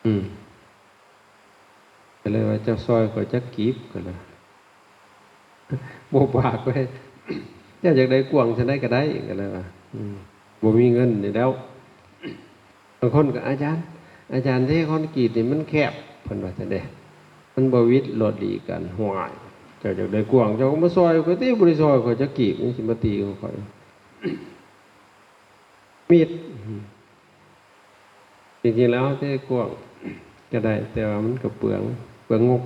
อืมก็เลยว่าเจ้าซอยก็จะกีบก็เลยโบบากไว้เจ้าอยากได้กวางฉันได้ก็ได้ก็เลยว่าบ่มีเงินนี่แล้วบางคนก็อาจารย์ที่คอนกรีตนี่มันแคบเพิ่นว่าจังได๋มันบ่วิดโลดดีกันห่วยเจ้าอยากได้กวางเจ้าก็มาซอยก็ติบ่ได้ซอยก็จะกีบนี่สิมาตีของข่อยมีดจริงๆแล้วที่กวางก็ได้แต่ว่ามันก็เปลืองงบ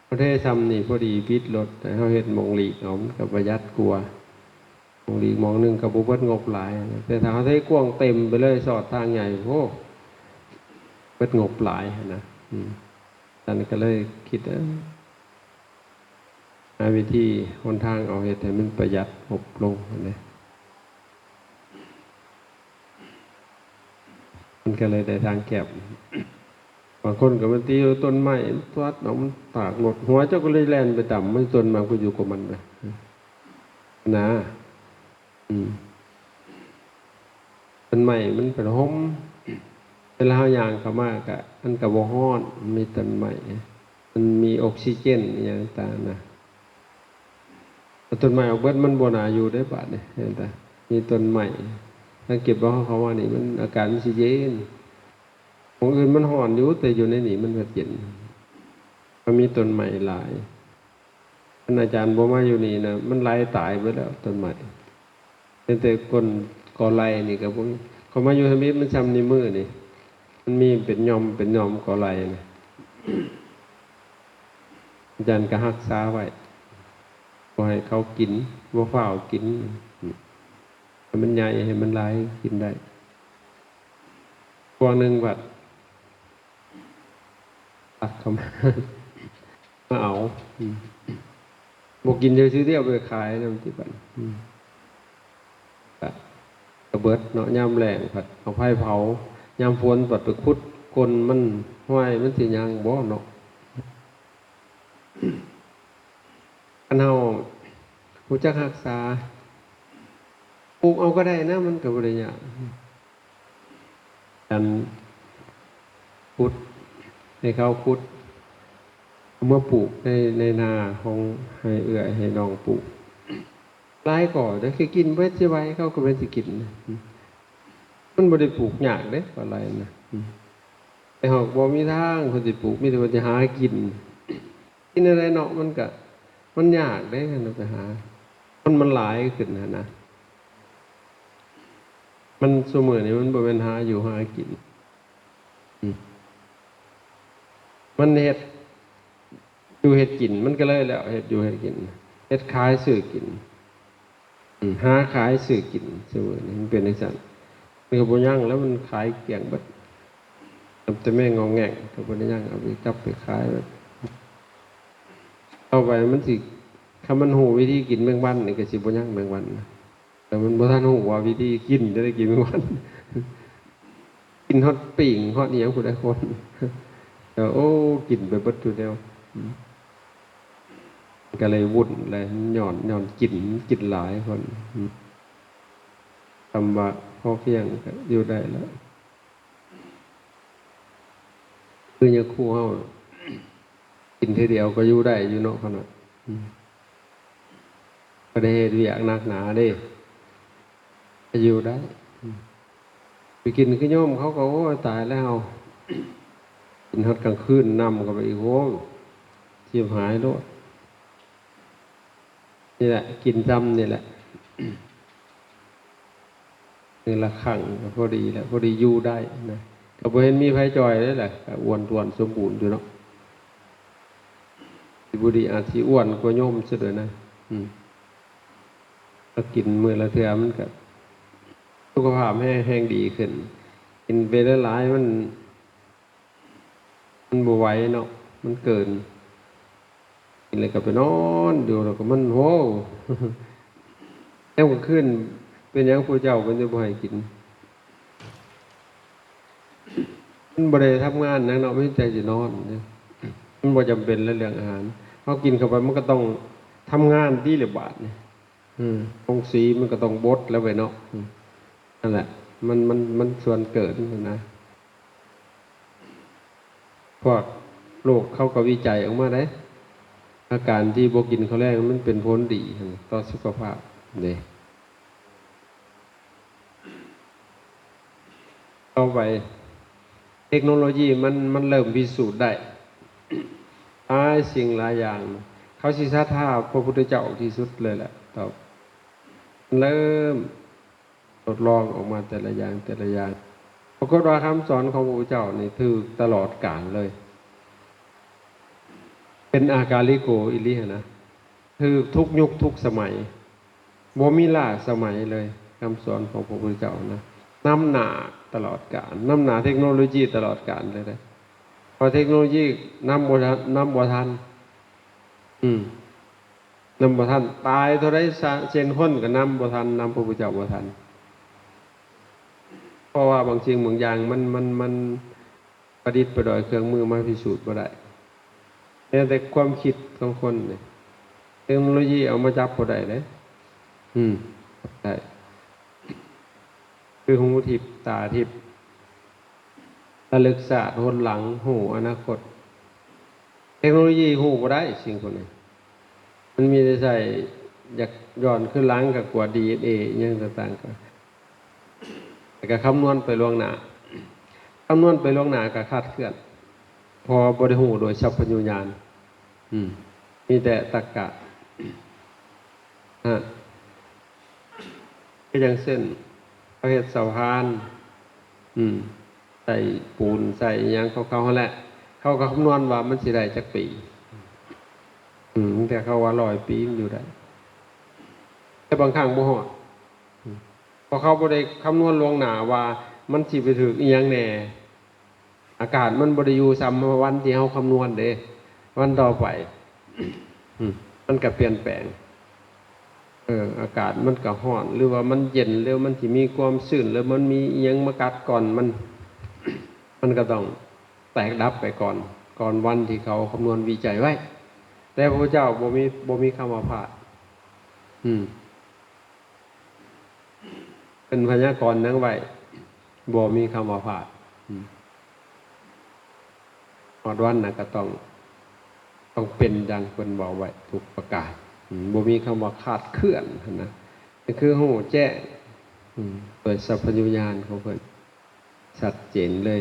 ประเทศทำนี่พอดีวิดรถแต่เขาเฮ็ดหม้องหลีกเอามันก็ประหยัดกว่าหม้องหลีกหม้องหนึงก็บ่เบิดงบหลายแต่ถ้าเขาใช้กว้างเต็มไปเลยสอดทางใหญ่โอ้เบิดงบหลายนะตอนนี้ก็เลยคิดหาวิธีหนทางเอาเฮ็ดให้มันประหยัดงบลงนะมันก็เลยได้ทางแก็บบางคนก็มันตีต้นไม้ตัดเอามันตากหมดหัวเจ้าก็เลยแล่นไปต่ำมันต้นมาก็อยู่กับมันไปนะต้นไม้มันเป็นห่มเวลาเอาอย่างเข้ามากะมันก็บ่ร้อนมีต้นไม้มันมีออกซิเจนอย่างต่างนะต้นไม้ออกเบิดมันบ่น่าอยู่ได้บาดนี่เห็นตามีต้นไม้สังเกตว่าเขาว่านี่มันอากาศมันสิเย็นของอื่นมันร้อนอยู่แต่อยู่ในนี่มันก็เย็นมันมีต้นไม้หลายท่านอาจารย์บ่มาอยู่นี่นะมันไล่ตายไปแล้วต้นไม้แต่คนกอไล่นี่ก็บ่เขามาอยู่ทมิตมันซ้ำในมือนี่มันมีเป็นยอมกอไล่นะอาจารย์ก็รักษาไว้บ่ให้เขากินบ่ฟ้าวกินให้มันใหญ่ให้มันหลายกินได้พวกนึงบัดตักเข้ามาเอาบ่กินซื่อๆเดียวไปขายนำที่บัดกระเบิดเนาะยามแล้งผัดเอาไผเผายามฝนผัดไปขุดก้นมันห้วยมันสิยังบ่เนาะอันเฮารู้จักรักษาปลูกเอาก็ได้นะมันก็บ่ได้ยากอันขุดให้เขาขุดเอามาปลูกในนาของให้เอื้อยให้น้องปลูกหลายก่อแต่คือกินเบิดสิไว้เขาก็บ่สิกินมันบ่ได้ปลูกยากเด้อะไรนะแต่หอกบ่มีทางคนสิปลูกมีแต่ว่าจะหากินอะไรเนาะมันยากเด้กันไปหามันหลายขึ้นนะมันซุมื้อนี้มันบ่แม่นหาอยู่หากินมันเฮ็ดอยู่เฮ็ดกินมันก็เลยแล้วเฮ็ดอยู่เฮ็ดกินเฮ็ดขายซื้อกินหาขายซื้อกินซุมื้อนี้มันเป็นจังซั่นมันก็บ่ยั่งแล้วมันขายเกลี้ยงเบิดแต่แม่งอแงกก็บ่ได้ยั่งเอาไปจับไปขายแบบเอาไปมันสิถ้ามันฮู้วิธีกินแมงวันนี่ก็สิบ่ยั่งแมงวันแต่มันบ่ทันฮู้ว่าวิธีกินจะได้กินแมงวันกินฮอดปิ่งฮอดอีหยังผู้ใดคนโอ้กินไปเบิดทุเดียวก็เลยวุ่นเลยย้อนกินหลายคนทำว่าพอเพียงก็อยู่ได้แล้วคืออย่างคู่เฮากินทีเดียวก็อยู่ได้อยู่เนาะขนาดก็ได้เฮ็ดเวียกหนักหนาเด้ก็อยู่ได้ไปกินคือโยมเขาก็โอ้ตายแล้วกินฮอดกลางคืนนำก็ไปอีกโอ้เสียหายโลดนี่แหละกินซ้ำนี่แหละนี่ละครั้งก็พอดีแล้วพอดีอยู่ได้นะก็บ่เห็นมีไผจอยเลยแหละก็อ้วนท้วนสมบูรณ์อยู่เนาะสิบ่ดีอาจสิอ้วนกว่าโยมซะด้วยนะก็กินมื้อละเทื่อมันก็สุขภาพแห้งดีขึ้นกินไปหลายๆมันบ่ไหวเนาะมันเกินกินแล้วก็ไปนอนอยู่แล้วก็มันโหแล้วก็ขึ้นเป็นหยังผู้เจ้าเพิ่นจะบ่ให้กินมันบ่ได้ทำงานนะเนาะไม่ใจสินอนมันบ่จำเป็นแล้วเรื่องอาหารพอกินเข้าไปมันก็ต้องทำงานดีหรือบาดนี่องค์สีมันก็ต้องบดแล้วไปเนาะนั่นแหละมันส่วนเกิดนะ พวกโรคเขาก็วิจัยออกมาได้อาการที่บ่กินข้าวแรงมันเป็นผลดีต่อสุขภาพนี่ต่อไปเทคโนโลยีมันเริ่มพิสูจน์ได้หลายสิ่งหลายอย่างเขาสิศรัทธาพระพุทธเจ้าที่สุดเลยแหละต่อเริ่มทดลองออกมาแต่ละอย่างแต่ละอย่างปรากฏว่าคำสอนของพระพุทธเจ้านี่ถือตลอดกาลเลยเป็นอากาลิโกอิลิหนะคือทุกยุคทุกสมัยบ่มีล่าสมัยเลยคำสอนของพระพุทธเจ้านะนำหน้าตลอดกาลนำหน้าเทคโนโลยีตลอดกาลเลยนะพอเทคโนโลยีนำบ่ทันนำบ่ทันตายเท่าไรเช่นคนก็นำบ่ทันนำพระพุทธเจ้าบ่ทันเพราะว่าบางสิ่งบางอย่างมันประดิษฐ์ประดอยเครื่องมือมาพิสูจน์บ่ได้แต่ความคิดของคนเนี่ยเทคโนโลยีเอามาจับบ่ได้เลยได้คือหูทิพย์ตาทิพย์ระลึกศาสตร์หนหลังหูอนาคตเทคโนโลยีหูบ่ได้สิ่งพวกนี้มันมีแต่ใส่อยากย้อนขึ้นหลังกับกว่า DNA อย่างต่างๆแต่ก็คำนวณไปล่วงหน้าคำนวณไปล่วงหน้าก็คาดเคลื่อนพอบ่ได้หูโดยสัพพัญญุญาณมีแต่ตรรกะก็อย่างเช่นเขาเฮ็ดเสาพานใส่ปูนใส่หยังเขาๆนั่นแหละเขาก็คำนวณว่ามันสิได้จักปีแต่เขาว่า100 ปีมันอยู่ได้แต่บางครั้งบ่ฮอดเพราะเขาบ่ได้คำนวณล่วงหน้าว่ามันสิไปถึงอีหยังแน่อากาศมันบ่ได้อยู่ซ้ำวันที่เฮาคำนวณเด้วันต่อไปมันก็เปลี่ยนแปลงอากาศมันก็ร้อนหรือว่ามันเย็นหรือมันสิมีความชื้นหรือมันมีอีหยังมากัดก่อนมันก็ต้องแตกดับไปก่อนวันที่เขาคำนวณวิจัยไว้แต่พระพุทธเจ้าบ่มีคำว่าพลาดเป็นพยากรณ์นั้นไว้บ่มีคำว่าพลาดฮอดวันน่ะก็ต้องเป็นดังเพิ่นบอกไว้ทุกประการบ่มีคำว่าคาดเคลื่อนนะนี่คือฮู้แจ้งเปิดสัพพัญญุญาณของเพิ่นชัดเจนเลย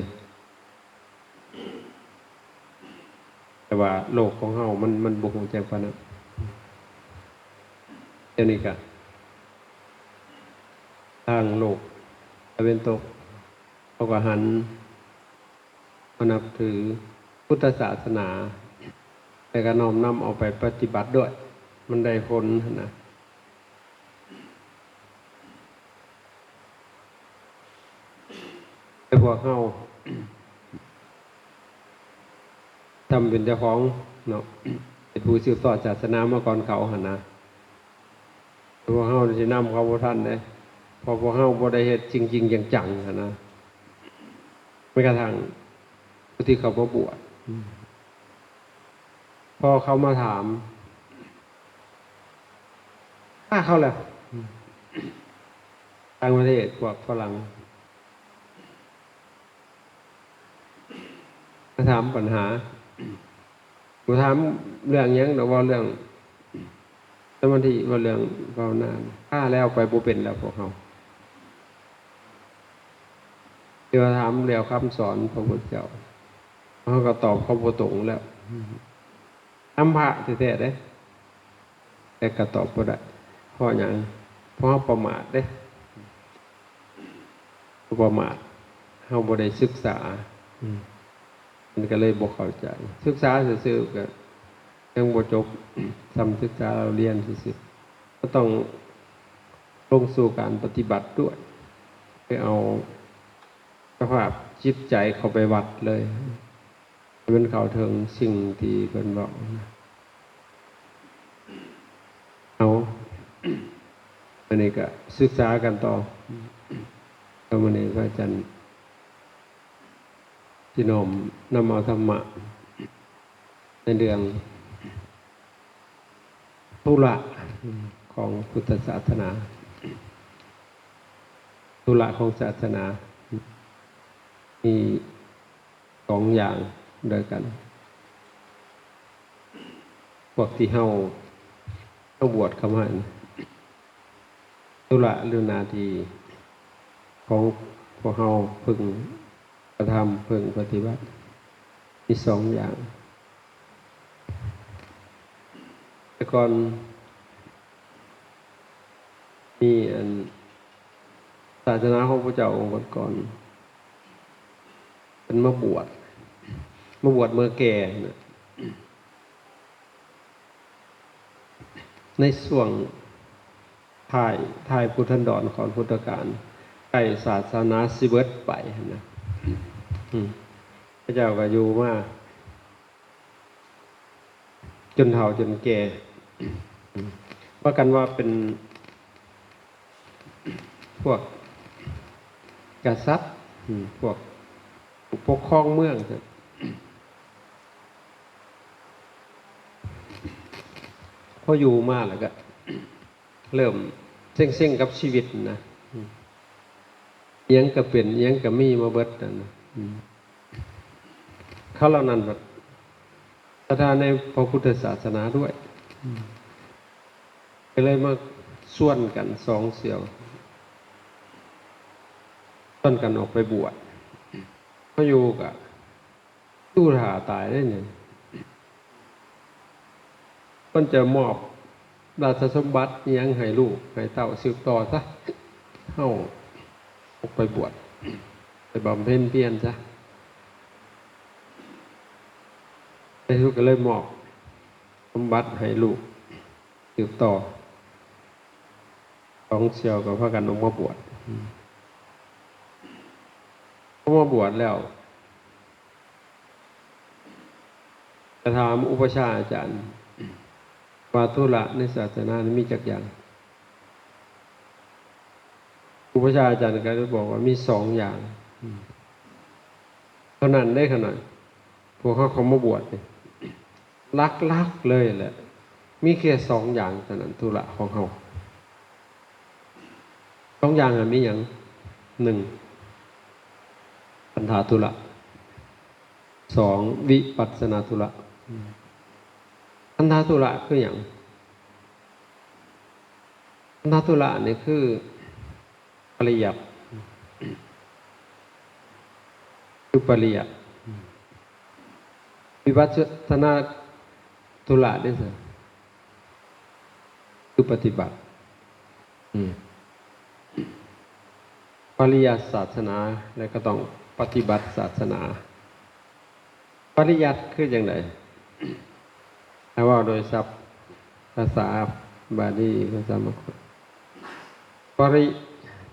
แต่ว่าโลกของเฮามันบ่ฮู้แจ้งปานนั้นเดี๋ยวนี้ก็ทางโลกตะวันตกเขาก็หันมานับถือพุทธศาสนาแต่ก็น้อมนำเอาไปปฏิบัติด้วยมันได้ผลนะแต่พวกเฮาทำเป็นเจ้าของเนาะเป็นผู้สืบทอดศาสนามาก่อนเขาหั่นนะพวกเฮาสินำเขาบ่ทันเด้พอพวกเฮาบ่ได้เฮ็ดจริงๆจังๆหั่นนะแม้กระทั่งผู้ที่เขามาบวชพอเขามาถามถ้าเขาแหละต่างประเทศพวกฝรั่งมาถามปัญหามาถามเรื่องหยังหรือว่าเรื่องสมาธิว่าเรื่องภาวนานถ้าแล้วไปบ่เป็นแล้วพวกเขาเดี๋ยวถามแล้วคำสอนพระพุทธเจ้าเขาก็ตอบเขาบ่ตรงแล้วทำพระแท้ๆเด้แต่ก็ตอบบ่ได้เพราะหยังเพราะประมาทเด้ประมาทเฮาบ่ได้ศึกษามันก็เลยบ่เข้าใจศึกษาซื่อๆก็ยังบ่จบทำศึกษาเราเรียนซื่อๆก็ต้องลงสู่การปฏิบัติด้วยไปเอาสภาพจิตใจเข้าไปวัดเลยมันเข้าถึงสิ่งที่เพิ่นบอกเอาอันนี้ก็ศึกษากันต่อก็มื้อนี้พระอาจารย์ที่น้อมนำเอาธรรมะในเรื่องธุระของพุทธศาสนาธุระของศาสนามี2 อย่าง โดยกันพวกที่เฮาบวชเข้ามาธุระหรือหน้าที่ของพวกเฮาพึงกระทำพึงปฏิบัติมีสองอย่างแต่ก่อนมีศาสนาของพระเจ้าองค์ก่อนเป็นมาบวชเมื่อแก่นะในช่วงถ่ายพุทธันดรของพุทธกาลใกล้ศาสนาสิเบิดไปนะพระเจ้าก็อยู่มาจนเฒ่าจนแก่ว่ากันว่าเป็นพวกกษัตริย์พวกปกครองเมืองพออยู่มาแล้วก็เริ่มเซ็งๆกับชีวิตนะเอียงก็เป็นเอียงก็มีมาเบิดนั่นเขาเหล่านั้นแบบศรัทธาในพระพุทธศาสนาด้วยก็เลยมาส่วนกันสองเสี่ยวส่วนกันออกไปบวชเขาอยู่กับตู้ถ่าตายได้ไงมันจะมอบราชสมบัติยังให้ลูกให้เต้าสืบต่อซะเข้าออกไปบวชไปบำเพ็ญเพียรซะไอ้ลูกก็เลยมอบสมบัติให้ลูกสืบต่อของเสี่ยวกับพระกันออกมาบวชพอมาบวชแล้วจะถามอุปชฌาย์อาจารย์ว่าธุระในศาสนามีจักอย่างอุปชฌาย์อาจารย์ก็ได้บอกว่ามีสองอย่างเท่านั้นได้ขนาดพวกเขามาบวชเนี่ยลักเลยแหละมีแค่สองอย่างเท่านั้นธุระของเขาสองอย่างมีอย่างหนึ่งปัญหาธุระสองวิปัสสนาธุระปัญหาธุระคืออย่างปัญหาธุระนี่คือปริยัติปริยัติวิปัสสนาธุระนี่คือปฏิบัติปริยัติศาสนาแล้วก็ต้องปฏิบัติศาสนาปริยัติคืออย่างไรถ้าว่าโดยศัพท์ภาษาบาลีภาษามคธปริ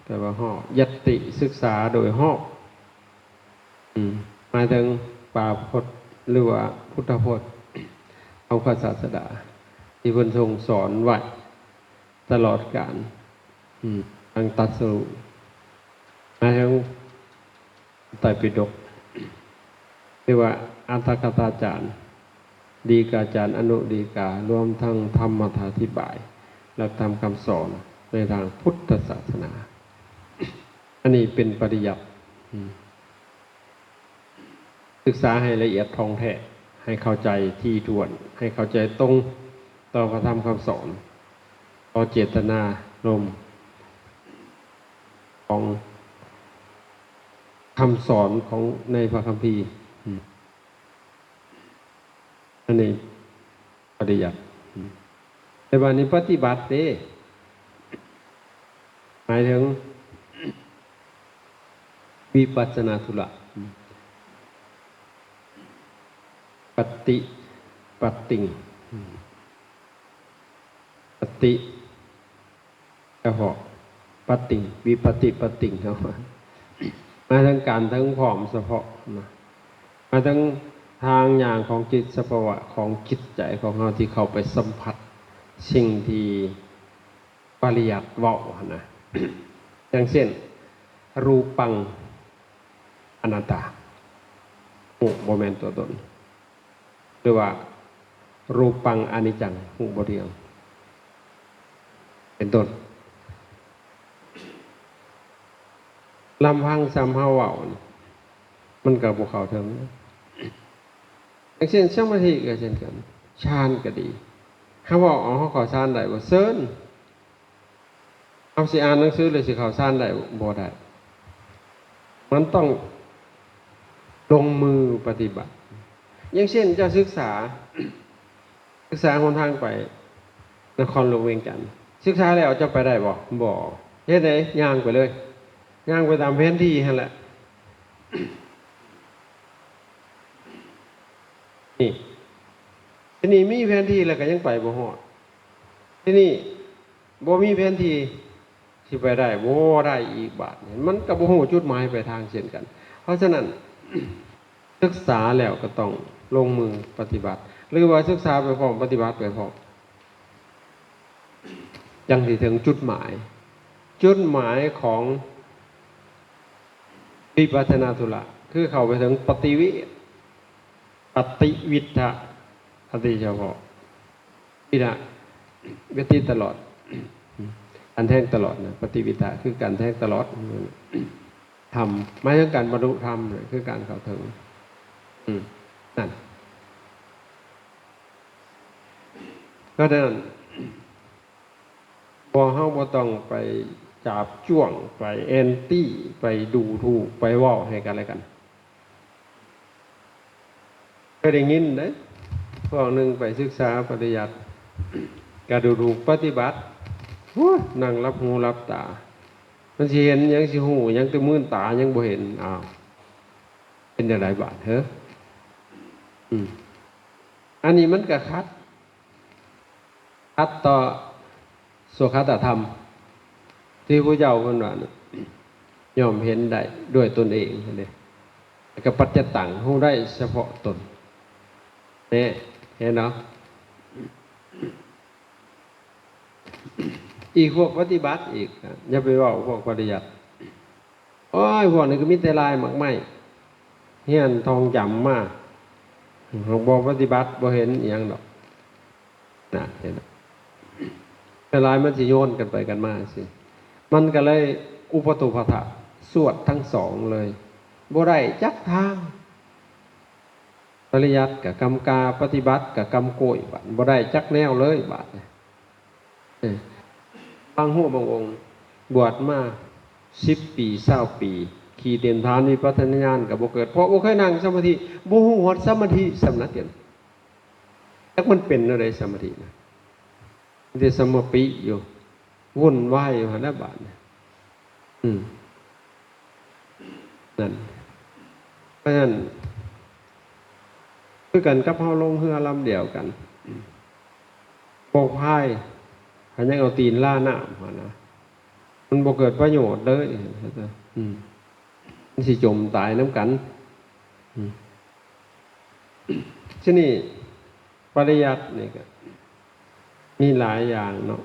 แปลว่าห่อยัตติศึกษาโดยห่อหมายถึงปาพจน์หรือว่าพุทธพจน์ของพระศาสดาที่พระทรงสอนไว้ตลอดกาลทางตรัสรู้หมายถึงไตรปิฎกเรียกว่าอัตถกถาจารย์ดีกาจารย์อนุดีการวมทั้งธรรมอธิบายและทำคำสอนในทางพุทธศาสนาอันนี้เป็นปริยัติศึกษาให้ละเอียดท่องแท้ให้เข้าใจที่ถ้วนให้เข้าใจตรงต่อพระธรรมคำสอนต่อเจตนารมณ์ของคำสอนของในพระคัมภีร์อันนี้ปฏิยัติแต่วันนี้ปฏิบัติเด้หมายถึงวิปัสสนาธุระปฏิปัตติงปฏิกระหอกปัตติงวิปฏิปัตติงเขามาทั้งการทั้งผอมเฉพาะมาทั้งทางอย่างของจิตสภาวะของจิตใจของเราที่เข้าไปสัมผัสสิ่งที่ปริยัติเว้านะอย่างเช่นรูปังอนัตตาหูบ่แม่นตัวตนหรือว่ารูปังอนิจจังหูบ่เที่ยงเป็นต้นลำพังซ้ำเฮาเว้ามันก็บ่เข้าถึง อย่างเช่นสมาธิก็เช่นกันฌานก็ดีเขาบอกอ๋อเขาขอฌานได้บ่เซิร์นเอาสิอ่านหนังสือเลยสิเขาฌานได้บ่ได้มันต้องลงมือปฏิบัติอย่างเช่นเจ้าศึกษาหนทางไปนครหลวงเวียงจันทร์ศึกษาแล้วจะไปได้บ่เฮ็ดไดย่างไปเลยย่างไปตามแผนที่นั่นแหละนี่ที่นี่มีแผนที่แล้วก็ยังไปบ่ฮอดที่นี่บ่มีแผนที่สิไปได้บ่ได้อีกบาทมันก็บ่ฮู้จุดหมายปลายทางเช่นกัน เพราะฉะนั้น ศึกษาแล้วก็ต้องลงมือปฏิบัติหรือว่าศึกษาไปพร้อมปฏิบัติไปพร้อมยังสิถึงจุดหมายของวิปัสสนาธุระคือเข้าไปถึงปฏิวิทธะปฏิเฉพาะวิทะวิธีตลอดการแท่งตลอดนะปฏิวิทะคือการแท่งตลอดทำไม่ใช่การบรรลุธรรมเลยคือการเข้าถึงนั่นก็ดังนั้นพอเฮาบ่ต้องไปจับจ้วงไปแอนตี้ไปดูถูกไปเว้าให้กันอะไรกันก็ได้ยินเด้พวกหนึ่งไปศึกษาปริยัติก็ดูถูกปฏิบัตินั่งรับหูรับตามันสิเห็นยังสิหูยังแตะมื่นตายังบ่เห็นอ้าวเป็นได้หลายบาทเหรออันนี้มันก็คัดต่อสุขธรรมที่พระเจ้าเพิ่นว่าย่อมเห็นได้ด้วยตนเองเด้แล้วก็ปัจจตังฮู้ได้เฉพาะตนนี่เห็นเนาะอีกพวกปฏิบัติอีกอย่าไปเว้าพวกปริยัติโอ้ยพวกนี้ก็มีแต่ลายหมักไหมเฮียนทองจำมาบ่ปฏิบัติบ่เห็นอีหยังดอกน่ะเห็นแต่ลายมันสิโยนกันไปกันมาสิมันก็เลยอุปตุภะสวดทั้งสองเลยบ่ได้จักทางปริยัติกับกรรมกาปฏิบัติกับกรรมโกยบาดบ่ได้จักแนวเลยบาดบางหู้บางองค์บวชมา10 ปี20 ปีขี่เตียนทานวิปัสสนาญาณก็บ่เกิดเพราะบ่เคยนั่งสมาธิบ่ฮู้ฮอดสมาธิสำนักเดียวจักมันเป็นอะไรสมาธินะมันสิสมาปิอยู่วุ่นวายอยู่หั่นน่ะบาดนั่นเพราะฉะนั้นคือกันกับเฮาลงเรือลำเดียวกันโปกพายหันยังเอาตีนล่าหน้ามานะมันบ่เกิดประโยชน์เลยมันสิจมตายน้ำกันที่นี่ปริยัตินี่ก็มีหลายอย่างเนาะ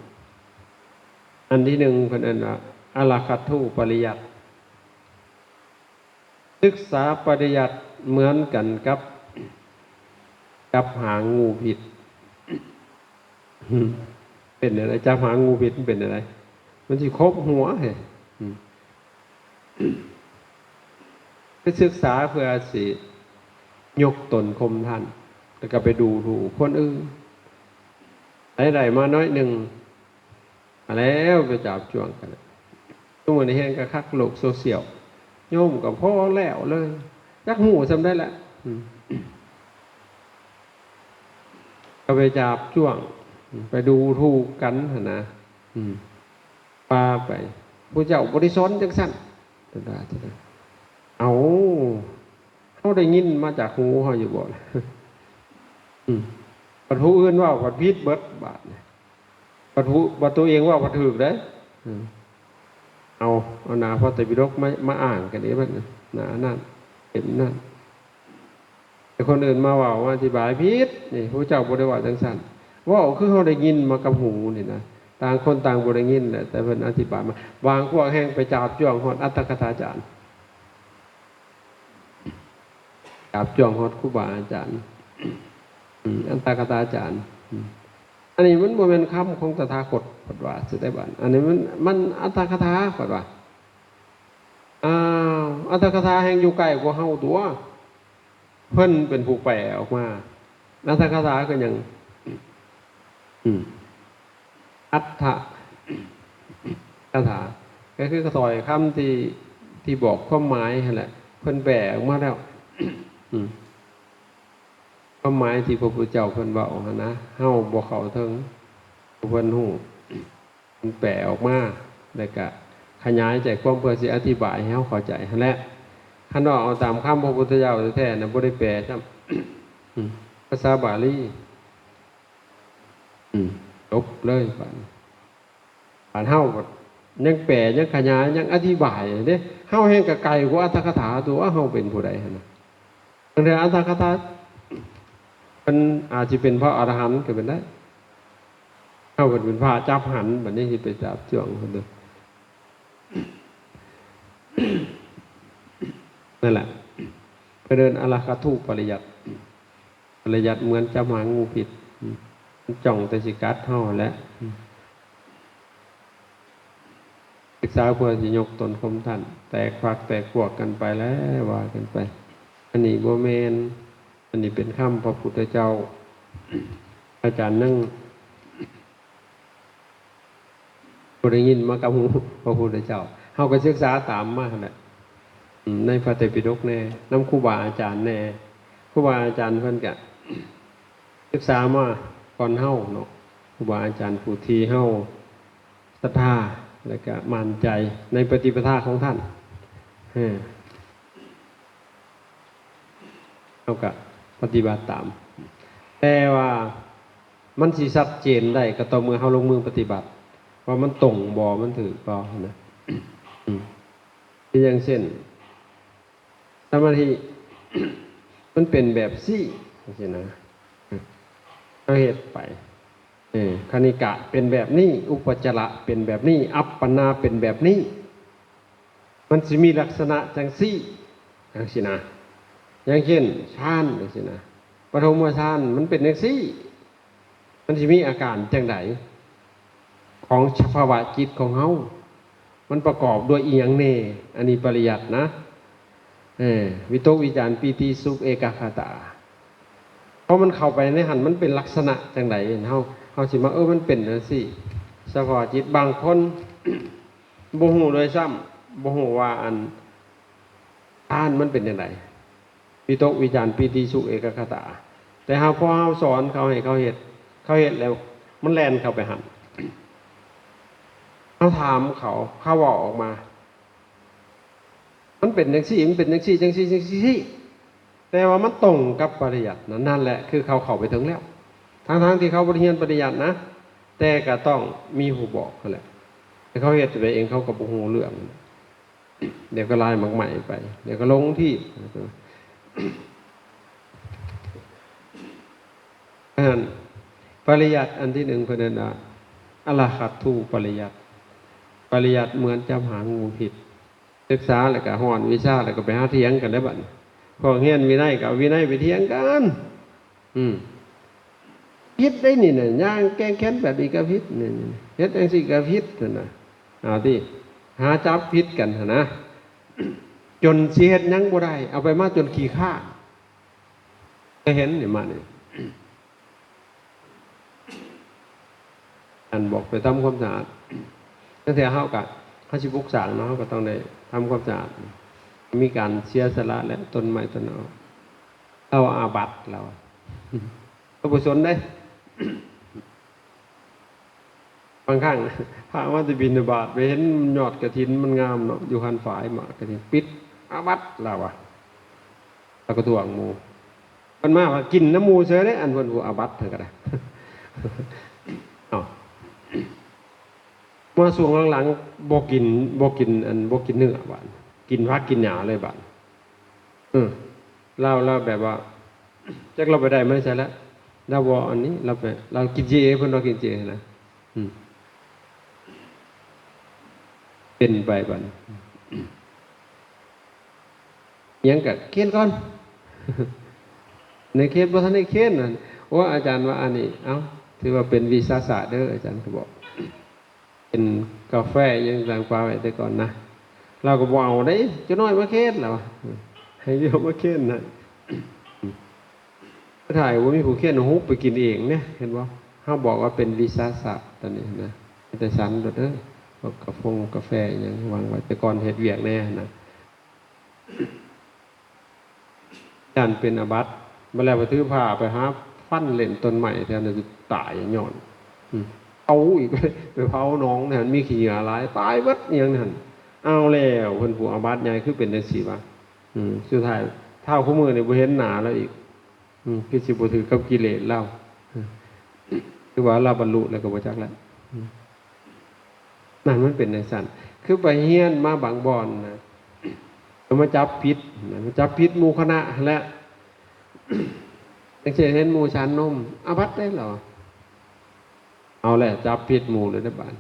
อันที่หนึ่งเพิ่นเอิ้นว่าอรคัตถุปริยัติศึกษาปริยัติเหมือนกันกับหางูผิดเป็นอะไรจับหางูผิดมันเป็นอะไรมันสิครบหัวเหรอไปศึกษาเพื่อสิยกตนข่มท่านแล้วก็ไปดูถูกคนอื่นไหลมาน้อยหนึ่งแล้วไปจับจ้วงกันทุกวันนี้เห็นกระคักโลกโซเชียลโยมกับพ่อแล้วเลยจักหูจำได้แหละก็ไปจับจ้วงไปดูถูกกันนะปาไปผู้เจ้าบริสนจังสั้นเอาเขาได้ยินมาจากหูเขาอยู่บ่ปัดผู้อื่นว่าปัดพิษเบิดบาทปัดตัวเองว่าปัดถือได้เอาหนาพระไตรปิฎกมาอ่านกันนี้มันหนานั่นเห็นนั่นแต่คนอื่นมาว่าอธิบายพิษนี่พระเจ้าบริวารจังสั้นว่าคือเขาได้ยินมากับหูนี่นะต่างคนต่างบริยินแหละแต่เพิ่นอธิบายมาบางพวกแห่งไปจับจ้วงฮอดอัตถกถาจารย์จับจ้วงฮอดครูบาอาจารย์อัตถกถาจารย์อันนี้มันบ่แม่นคำของตถาคตปฏิบัติสิได้บัดอันนี้มันอัตถกถาปฏิบัติอัตถกถาแห่งอยู่ใกล้กว่าเฮาตัว เพิ่นเป็นผู้แปลออกมาอัตถกถาก็ยังอัตถกถาก็คือกระต่อยคำที่บอกความหมายนั่นแหละเพิ่นแปลออกมาแล้วความหมายที่พระพุทธเจ้าเพิ่นบอกนะเฮาบ่เข้าถึงเพิ่นฮู้มันแปลออกมาแล้วก็ขยายใจความเพื่อสิอธิบายให้เฮาเข้าใจนั่นแหละคันว่าเอาตามคำพระพุทธเจ้าแท้ๆน่ะบ่ได้แปลซ้ำภาษาบาลีจบเลยบาดเฮายังแปลยังขยายยังอธิบายเด้เฮาแห่งก็ไกลกว่าอัตถกถาตัวเฮาเป็นผู้ใดหั่นน่ะบางทีอัตถกถามันอาจจะเป็นพระอรหันต์ก็เป็นได้เฮาเป็นพระจับหันบัดนี้สิไปจับจ้วงเพิ่นเด้อนั่นแหละไปเดินอรหัตุปริยัติเหมือนจับหางงูผิดจ้องแต่สิกัดเฮาแหละศึกษาเพื่อสิยกตนข่มท่านแตกฝักแตกพวกกันไปแล้วว่ากันไปอันนี้บ่แม่นอันนี้เป็นคำพระพุทธเจ้าอาจารย์นั่งบ่ได้ยินมากับหูพระพุทธเจ้าเฮาก็ศึกษาตามมาแหละในพระไตรปิฎกแน่นำครูบาอาจารย์แน่ครูบาอาจารย์เพิ่นก็ศึกษามาก่อนเฮาเนาะครูบาอาจารย์ผู้ที่เฮาศรัทธาแล้วก็มั่นใจในปฏิปทาของท่านเฮาก็ปฏิบัติตามแต่ว่ามันสิชัดเจนได้ก็ต่อเมื่อเฮาลงมือปฏิบัติว่ามันตรงบ่มันถูกบ่นะอย่างเช่นสมาธิมันเป็นแบบซี่จังซี่นะเอาเหตุไปคณิกะเป็นแบบนี้อุปจาระเป็นแบบนี้อัปปนาเป็นแบบนี้มันสิมีลักษณะจังซี่จังซี่นะอย่างเช่นฌานจังซี่นะปฐมฌานมันเป็นจังซี่มันสิมีอาการจังไดของภาวะจิตของเฮามันประกอบด้วยอีหยังแน่อันนี้ปริยัตินะวิตกวิจารปีติสุขเอกคตาเพราะมันเข้าไปในหันมันเป็นลักษณะจังไดเฮาสิมามันเป็นจังซี่สภาวะจิตบางคนบ่ฮู้เลยซ้ำบ่ฮู้ว่าอันอ่านมันเป็นจังไดวิตกวิจารปีติสุขเอกคตาแต่พอเฮาสอนเขาให้เขาเฮ็ดแล้วมันแล่นเข้าไปหันเฮาถามเขาเว้าออกมามันเป็นจังซี่มันเป็นจังซี่จังซี่จังซี่แต่ว่ามันตรงกับปริยัตินั่นแหละคือเขาเข้าไปถึงแล้วทั้งที่เขาบ่ได้เรียนปริยัตินะแต่ก็ต้องมีผู้บอกนั่นแหละแต่เขาเฮ็ดไปเองเขาก็บ่ฮู้เรื่องเดี๋ยวก็ลายมักใหม่ไปเดี๋ยวก็ลงที่ปริยัติอันที่1เพิ่นน่ะอรหัตถุปริยัติเหมือนจับหางงูผิดศึกษาแล้วก็ฮ้อนวิชาแล้วก็ไปหาเถียงกันได้บัดพอเรียนวินัยก็วินัยไปเถียงกันผิดได้นี่น่ะย่างแก้แค้นแบบนี้ก็ผิดนี่เฮ็ดจังซี่ก็ผิดนั่นน่ะเอาติหาจับผิดกันนะจนสิเฮ็ดหยังบ่ได้เอาไปมาจนขี้ข้าเคยเห็นนี่มานี่อันบอกไปทำความสะอาดตั้งแต่เฮาก็เขาสิปลูกสร้างเนาะเฮาก็ต้องได้ทำความสะอาดมีการเสียสละและต้นไม้ต้นเอาเอาอาบัติเราก็บ่สนได้บางครั้งพระว่าจะบิณฑบาตไปเห็นยอดกฐินมันงามเนาะอยู่หันฝายมากฐินปิดอาบัติเราแล้วก็ทวงหมู่มันมาว่ากินน้ำหมู่เฉยได้อันเพิ่นผู้อาบัติเท่าก็ได้มาช่วงหลังๆบ่กินเนื้อบาดกินผักกินหญ้าเลยบาดเราแบบว่าจักเราไปได้ไม่ใช่แล้วเราบ่อันนี้เรากินเจเพิ่นเรากินเจนะเป็นไปบัดยังก็เขียนก่อนในเขียนบ่ทันได้เขียนนั่นว่าอาจารย์ว่าอันนี้เอ้าถือว่าเป็นวิชาศาสตร์เด้ออาจารย์ก็บอกเป็นกาแฟยังต่างปลาไว้แต่ก่อนนะเราก็บ่เอาได้จะน้อยมาเขียนแล้วให้เยอะมาเขียนนะ ถ่ายว่ามีผู้เขียนฮุบไปกินเองเนี่ยเห็นบ่เฮาบอกว่าเป็นลิซาสะตอนนี้นะแต่สันโดดเด้อกาแฟอย่างวางไว้แต่ก่อนเฮ็ดเวียกแน่นะการเป็นอาบัติมาแล้วไปถือผ้าไปหาฟันเล่นต้นใหม่แทนจะตายย้อนเอาอีกไปเผาน้องเนี่ยมีขี้เหงื่อหลายตายเบิดอย่างนั้นเอาแล้วเพิ่นผู้อาบัติใหญ่คือเป็นจังซี่ว่าสุดท้ายเท่าคู่มือนี่บ่เห็นหน้าแล้วอีกคือสิบ่ถือกับกิเลสเราคือว่าเราบรรลุแล้วก็บ่จักแล้วนั่นมันเป็นจังซั่นคือไปเฮียนมาบางบ่อนนะมาจับผิดมาจับผิดหมู่คณะแล้วจังซี่เห็นหมู่ฉันนมอาบัติได้เหรอเอาแหละจับผิดหมู่เลยนะบาด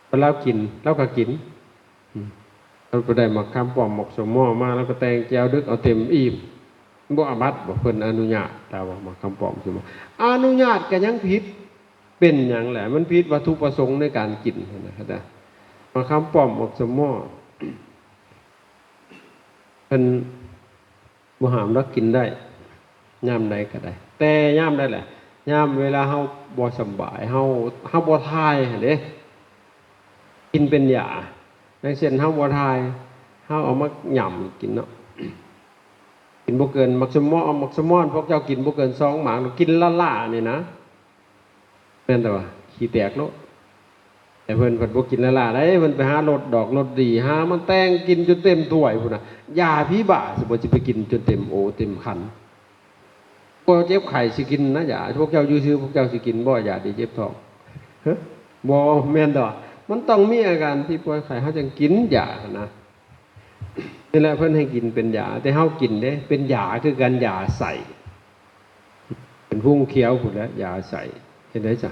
พอเรากินเราก็กินเราไปได้หมักคำปอมหมักสมหม้อมาแล้วก็แตงแจวดึกเอาเต็มอิ่มบ่อาบัติบ่เพิ่นอนุญาตแต่ว่าหมักคำปอมสมหม้ออนุญาตก็ยังผิดเป็นอย่างแหละมันผิดวัตถุประสงค์ในการกินนะครับหมักคำปอมหมักสมหม้อเพิ่นบ่ห้ามเรากินได้ย่ามใดก็ได้แต่ย่ามได้แหละย่ามเวลาเฮาบ่สบายเฮาบ่ทายหั่นเด้กินเป็นยาอย่างเช่นเฮาบ่ทายเฮาเอามาหย่ำกินเนาะกินบ่เกินมักสมอมักสมอนพวกเจ้ากินบ่เกิน2หมากกินล่าๆนี่นะแม่นแต่ว่าขี้แตกเนาะแต่เพิ่นบ่กินล่าๆได้เพิ่นไปหารสดอกรสดีหามันแต่งกินจนเต็มถ้วยพุ่นน่ะยาพิบาสิบ่สิไปกินจนเต็มโอเต็มขันพวกเจ็บไข้สิกินนะยาพวกเจ้าอยู่ซื่อพวกเจ้าสิกินบ่ยาดีเจ็บท้องฮะบ่แม่นดอกมันต้องมีอาการที่ป่วยไข้เขาจึงกินยานะนี่แหละเพิ่นให้กินเป็นยาแต่เฮากินเด้เป็นยาคือการยาใส่เป็นพุ่งเขียวพุ่นแล้วยาใส่เห็นได้จ้ะ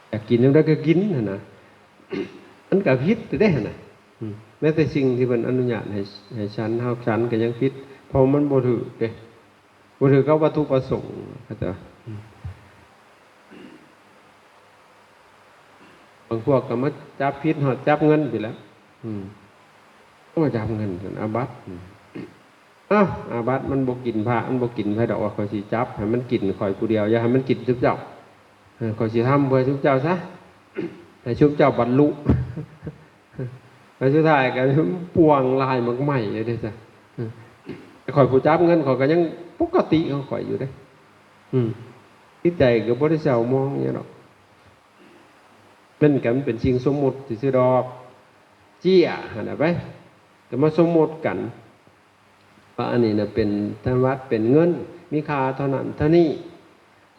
อยากกินจังได๋ก็กินหั่นนะมันก็ผิดได้หั่นน่ะแม้แต่สิ่งที่เพิ่นอนุญาตให้ฉันเฮาฉันก็ยังผิดเพราะมันบ่ถูกเด้บ่ถูกกับวัตถุประสงค์เข้าใจบางพวกก็มาจับผิดหอดจับเงินไปแล้วก็มาจับเงินจนอาบัติอาบัติมันบ่กินพระมันบ่กินไผดอกว่าคอยสิจับให้มันกินคอยผู้เดียวอย่าให้มันกินทุกเจ้าคอยสิทำเพื่อทุกเจ้าซะให้ทุกเจ้าบรรลุแล้วสุดท้ายก็ป่วงลายมักใหม่เลยเด้อจ้ะคอยผู้จับเงินคอยก็ยังปกติของคอยอยู่เด้ที่ใจก็บ่ได้เศร้ามองอย่างนี้หรอกมันกันเป็นสิ่งสมมุติซื่อดอกเจี้ยหั่นน่ะไปแต่มาสมมุติกันว่าอันนี้น่ะเป็นธนวัฒน์เป็นเงินมีค่าเท่านั้นเท่านี้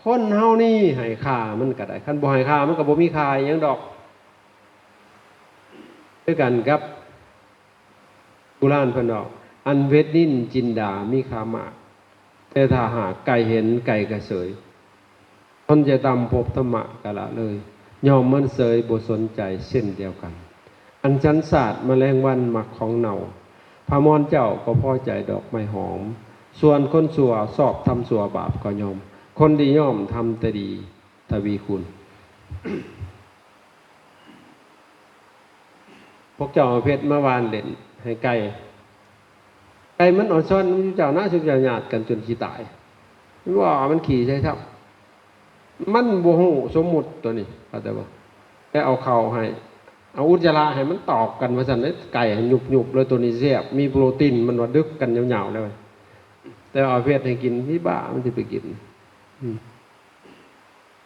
คนเฮานี่ให้ค่ามันก็ได้คันบ่ให้ค่ามันก็บ่มีค่าหยังดอกด้วยกันครับโบราณเพิ่นบอกอันเวทนินจินดามีค่ามากแต่ถ้าหากไก่เห็นไก่ก็เสยคนจะดำพบธรรมะกะละเลยยอมมันเสยบ่สนใจเช่นเดียวกันอันชั้นศาสตร์แมลงวันมักของเน่าพระมรเจ้าก็พอใจดอกไม้หอมส่วนคนชั่วสอบทำชั่วบาปก็ยอมคนดีย่อมทำแต่ดีทวีคุณ พวกเจ้าเพชรมาวานเล่นให้ไก่มันอ่อนซ้อนเจ้าหน้าชุกเจ้าหยาดกันจนขี้ตายว่ามันขี่ใช่ครับมันโมโหสมมุติตัวนี้เข้าใจป่ะแค่เอาเข่าให้เอาอุจจาระให้มันตอกกันว่าสันไอ้ไก่หยุบเลยตัวนี้เสียบมีโปรตีนมันว่าดึกกันยาวๆเลยแต่เอาเพชรให้กินที่บ้ามันจะไปกิน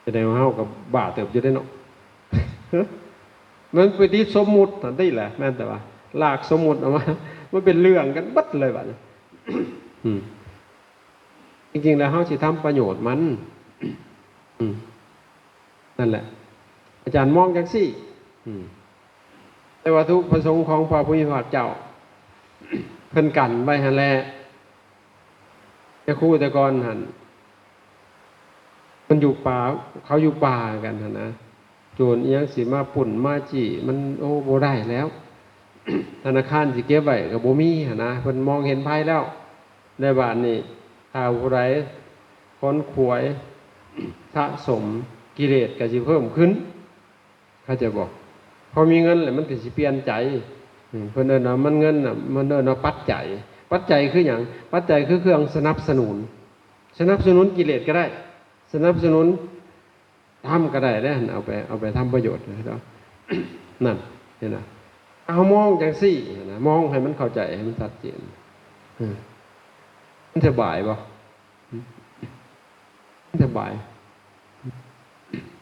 จะได้มาเฮากับบ้าเติบจะได้เนาะมันไปที่สมมุตินั่นได้แหละแม่นแต่ว่าลากสมมุติออกมามันเป็นเรื่องกันบัดเลยบัดนี้จริงๆแล้วเฮาสิทำประโยชน์มันนั่นแหละอาจารย์มองจังซี่แต่วัตถุประสงค์ของพระพุทธเจ้าเพิ่นกันไว้หั่นแหละแต่ครูแต่ก่อนหั่นมันอยู่ป่าเขาอยู่ป่ากันหั่นนะโจรอีหยังสิมาปุ่นมาจี้มันโอ้บ่ได้แล้วธนาคารสิเก็บไว้ก็บ่มีหั่นนะเพิ่นมองเห็นภัยแล้วในบ้านนี้ถ้าผู้ใดค้นขวยสะสมกิเลสก็สิเพิ่มขึ้นเขาจะบอกพอมีเงินแล้วมันก็สิเปลี่ยนใจเพิ่นเอิ้นว่ามันเงินน่ะมันเอิ้นว่าปัจจัย ปัจจัยคืออย่างปัจจัยคือเครื่องสนับสนุนกิเลสก็ได้ สนับสนุนทำก็ได้แล้วเอาไปทำประโยชน์นะครับนั่นเห็นไหมเอามองจังสี่นะมองให้มันเข้าใจให้มันชัดเจนมันสบายป่ะมันสบาย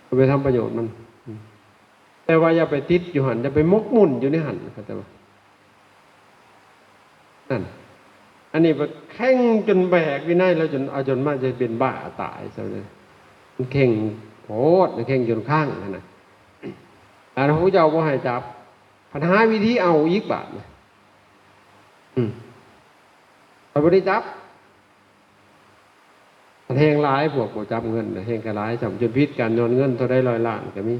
เอาไปทำประโยชน์มันแต่ว่าอย่าไปติดอยู่หันอย่าไปมกมุ่นอยู่ในหันเข้าใจป่ะนั่นอันนี้ไปแข่งจนแบกวินัยแล้วจนมากจะเป็นบ้าตายซะเลยมันแข่งโหดมันแข่งจนข้างนะพระพุทธเจ้าบ่ให้จับปัญหาวิธีเอาอีกบาทนะพระพุทธจับแห่งหลายพวกบ่จับเงินแห่งกระหลายจำจนพิษการย้อนเงินเท่าได้100 ล้านก็มี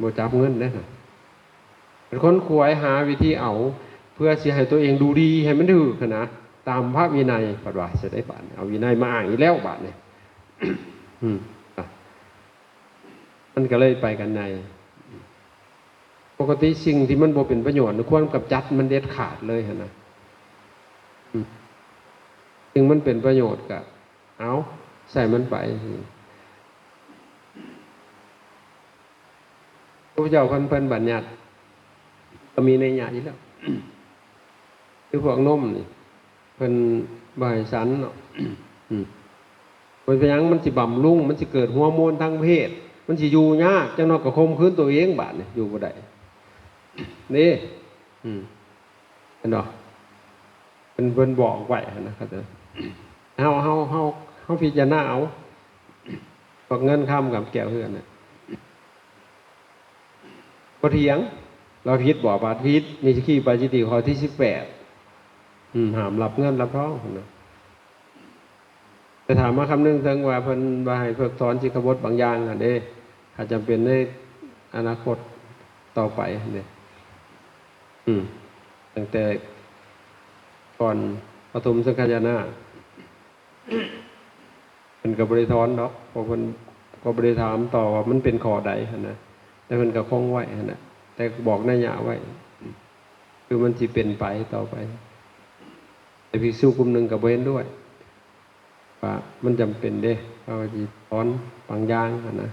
บ่จับเงินได้นะเป็นคนขวายหาวิธีเอาเพื่อสิให้ตัวเองดูดีให้มันถือขนาดตามพระวินัยปฏิบัติจะได้บาทเอาวินัยมาอ้างอีกแล้วบาทเนี่ยมันก็เลยไปกันในปกติสิ่งที่มันบ่เป็นประโยชน์ควรกำจัดมันเด็ดขาดเลยนะสิ่งมันเป็นประโยชน์ก็เอาใส่มันไปพระเจ้าเพิ่นบัญญัติก็มีในญาติแล้วคือพวกนมนี่เพิ่นบ่ให้สันเนาะมันเป็นหยังมันสิบำรุงมันสิเกิดฮอร์โมนทางเพศมันสิอยู่ยากจังนอกก็ข่มขืนตัวเองบาดนี่อยู่บ่ได้นี่เห็นบ่เพิ่นบอกไว้นะครับเฮาพิจารณาเอาพวกเงินค้ำกับแก้วเฮือนน่ะบ่เถียงเราผิดบ่บาดผิดมีขี้ปาจิตติข้อที่18ห้ามรับเงินรับทองนะแต่ถามมาคำนึงถึงว่าเพิ่นว่าให้เพิกถอนสิกขาบทบางอย่างอ่ะเด้อาจจะเป็นในอนาคตต่อไปเด้ตั้งแต่ก่อนปฐมสังฆายนาเพิ่นก็บ่ได้ถอนดอกเพราะเพิ่นก็บ่ได้ถามต่อว่ามันเป็นข้อใดหั่นนะแต่เพิ่นก็คงไว้หั่นน่ะแต่บอกนัยยะไว้คือมันสิเป็นไปต่อไปแต่ภิกษุกลุ่มนึงก็บ่เห็นด้วยว่ามันจำเป็นเด้เขาสิถอนบางอย่างหั่นนะ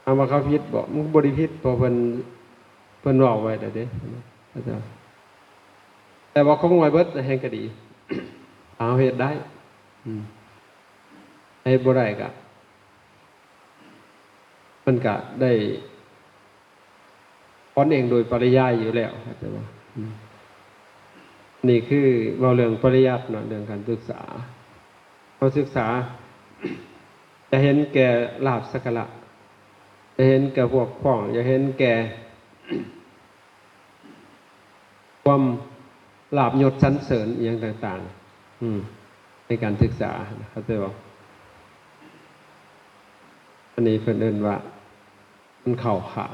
เอามาเขาผิดบอกมันบ่ได้ผิดเพราะเพิ่นเว้าไว้เด้พระเจ้าแต่ว่าคงไว้เบิดแห่งก็ดีเอาเฮ็ดได้เฮ็ดบ่ได้ก็มันก็ได้ถอนเองโดยปริยายอยู่แล้วเข้าใจบ่นี่คือเว้าเรื่องปริยัติเนาะเรื่องการศึกษาเราศึกษาจะเห็นแก่ลาภสักการะจะเห็นแก่พวกพ้องจะเห็นแก่ความลาภยศสรรเสริญอย่างต่างๆในการศึกษาเข้าใจบ่อันนี้เพิ่นเอิ้นว่ามันเข้าข้า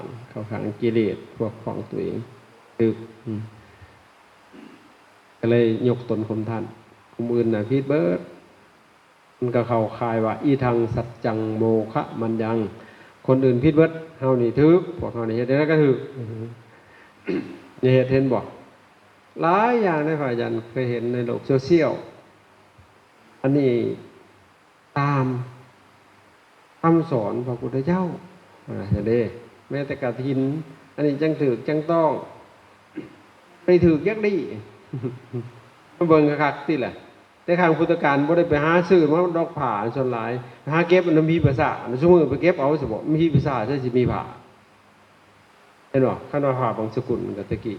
งกิเลสพวกของตัวเองคือก็เลยยกตนข่มท่านคนอื่นน่ะผิดเบิดมันก็เข้าข่ายว่าอีทังสัจจังโมฆะมันยังคนอื่นผิดเบิดเฮานี่ถูกพวกเฮานี่เฮ็ดได้ก็ถูกอย่าเฮ็ดเห็นบ่หลายอย่างในพระอาจารย์เคยเห็นในโลกโซเชียลอันนี้ตามคำสอนพระพุทธเจ้าเด้แม้แต่กฐินอันนี้จังถูกจังต้องไปถูกยักดีมาเบิ่งคักๆติแหละแต่ข้างพุทธการบ่ได้ไปหาซื้อมาดอกผ้าส่วนหลายหาเก็บมันมีภาษาซุมื้อไปเก็บเอาสิบ่มีภาษาใช่สิมีผ้าเห็นบ่คันว่าผ้าบางสกุลก็ตะกี้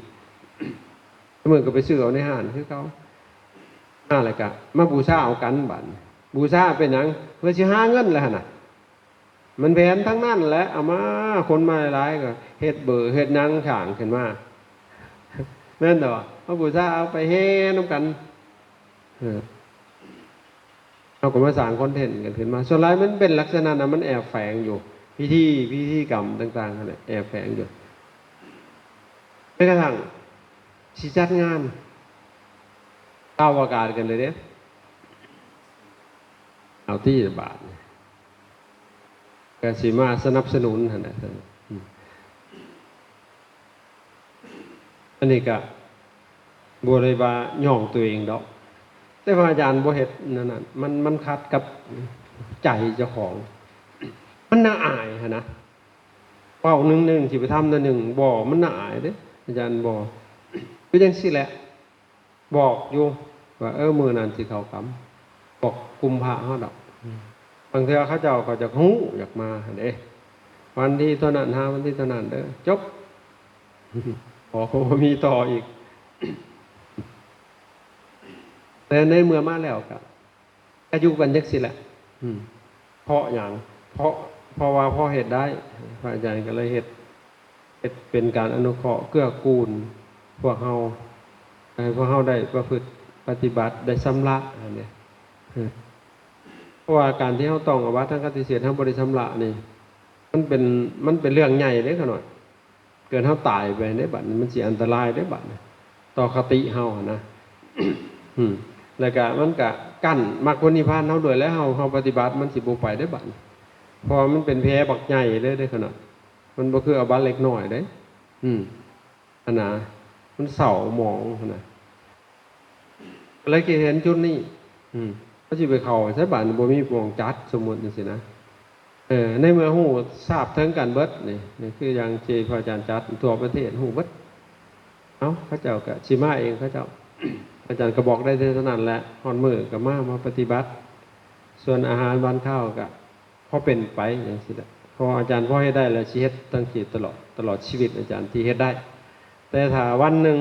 ซุมื้อก็ไปซื้อเอาในห้างคือเขาอะไรก็มาบูชาเอากันบัดบูชาเป็นหยังเพื่อสิหาเงินแหละหั่นน่ะมันแผนทั้งนั้นแหละเอามาคนมาหลายก็เฮ็ดเบอร์เฮ็ดหยังข้างขึ้นมาแม่นบ่มาบูชาเอาไปเฮ็ดนำกันเอาก็มาสร้างคอนเทนต์กันขึ้นมาส่วนหลายมันเป็นลักษณะนั้นมันแอบแฝงอยู่พิธีกรรมต่างๆนั่นแหละแอบแฝงอยู่แม้กระทั่งสิจัดงานก้าวอากาศกันเลยเด้เอาที่บาทก็สิมาสนับสนุนหั่นน่ะอันนี้ก็ บ่ได้ว่าย่องตัวเองดอกแต่ว่าอาจารย์บ่เฮ็ดนั่นน่ะมันขัดกับใจเจ้าของมันน่าอายหั่นนะเป้าหนึ่งสิไปทำนั่นหนึ่งบ่มันน่าอายเด้อาจารย์บ่คือจังซี่แหละบอกอยู่ว่ามื้อนั้นสิเข้ากรรมบอกกุมภาเฮาดอกบางเทื่อเขาเจ้าก็จะฮู้อยากมาหั่นเด้วันที่เท่านั้นหาวันที่เท่านั้นเด้อจบขอบ่มีต่ออีกแต่ในเมื่อมาแล้วก็อยู่กันจังซี่แหละเพราะหยังเพราะว่าพอเฮ็ดได้พระอาจารย์ก็เลยเฮ็ดเป็นการอนุเคราะห์เกื้อกูลพวกเฮาให้พวกเฮาได้ประพฤติปฏิบัติได้ชำระอันนี้เพราะว่าการที่เฮาต้องอบัติทั้งกติเสียเฮาบ่ได้ชำระนี่มันเป็นเรื่องใหญ่เด้ขนาดเกิดเฮาตายไปในบัดนี้มันสิอันตรายได้บัดนี้ต่อคติเฮานะแล้วก็มันก็กั้นมรรคผลนิพพานเฮาด้วยแล้วเฮาปฏิบัติมันสิบ่ไปได้บัดเพราะมันเป็นแผลบักใหญ่เลยได้ขนาดมันบ่คือเอาบัตรเล็กน้อยเด้อันน่ะมันเศร้าหมองขนาดเลยคิดเห็นจุดนี้ก็สิไปเข้าใส่บัดบ่มีหม่องจัดสมมุติจังซี่นะในเมื่อฮู้ทราบถึงกันเบิดนี่คืออย่างที่พระอาจารย์จัดทั่วประเทศฮู้เบิดเอ้าเขาเจ้าก็สิมาเองเขาเจ้าอาจารย์ก็บอกได้เท่านั้นแหละฮอดมื้อก็มาปฏิบัติส่วนอาหารวันข้าวก็พอเป็นไปอย่างสิละพออาจารย์พอให้ได้แล้วสิเฮ็ดตั้งจิตตลอดชีวิตอาจารย์ที่เฮ็ดได้ แต่ถ้าวันหนึ่ง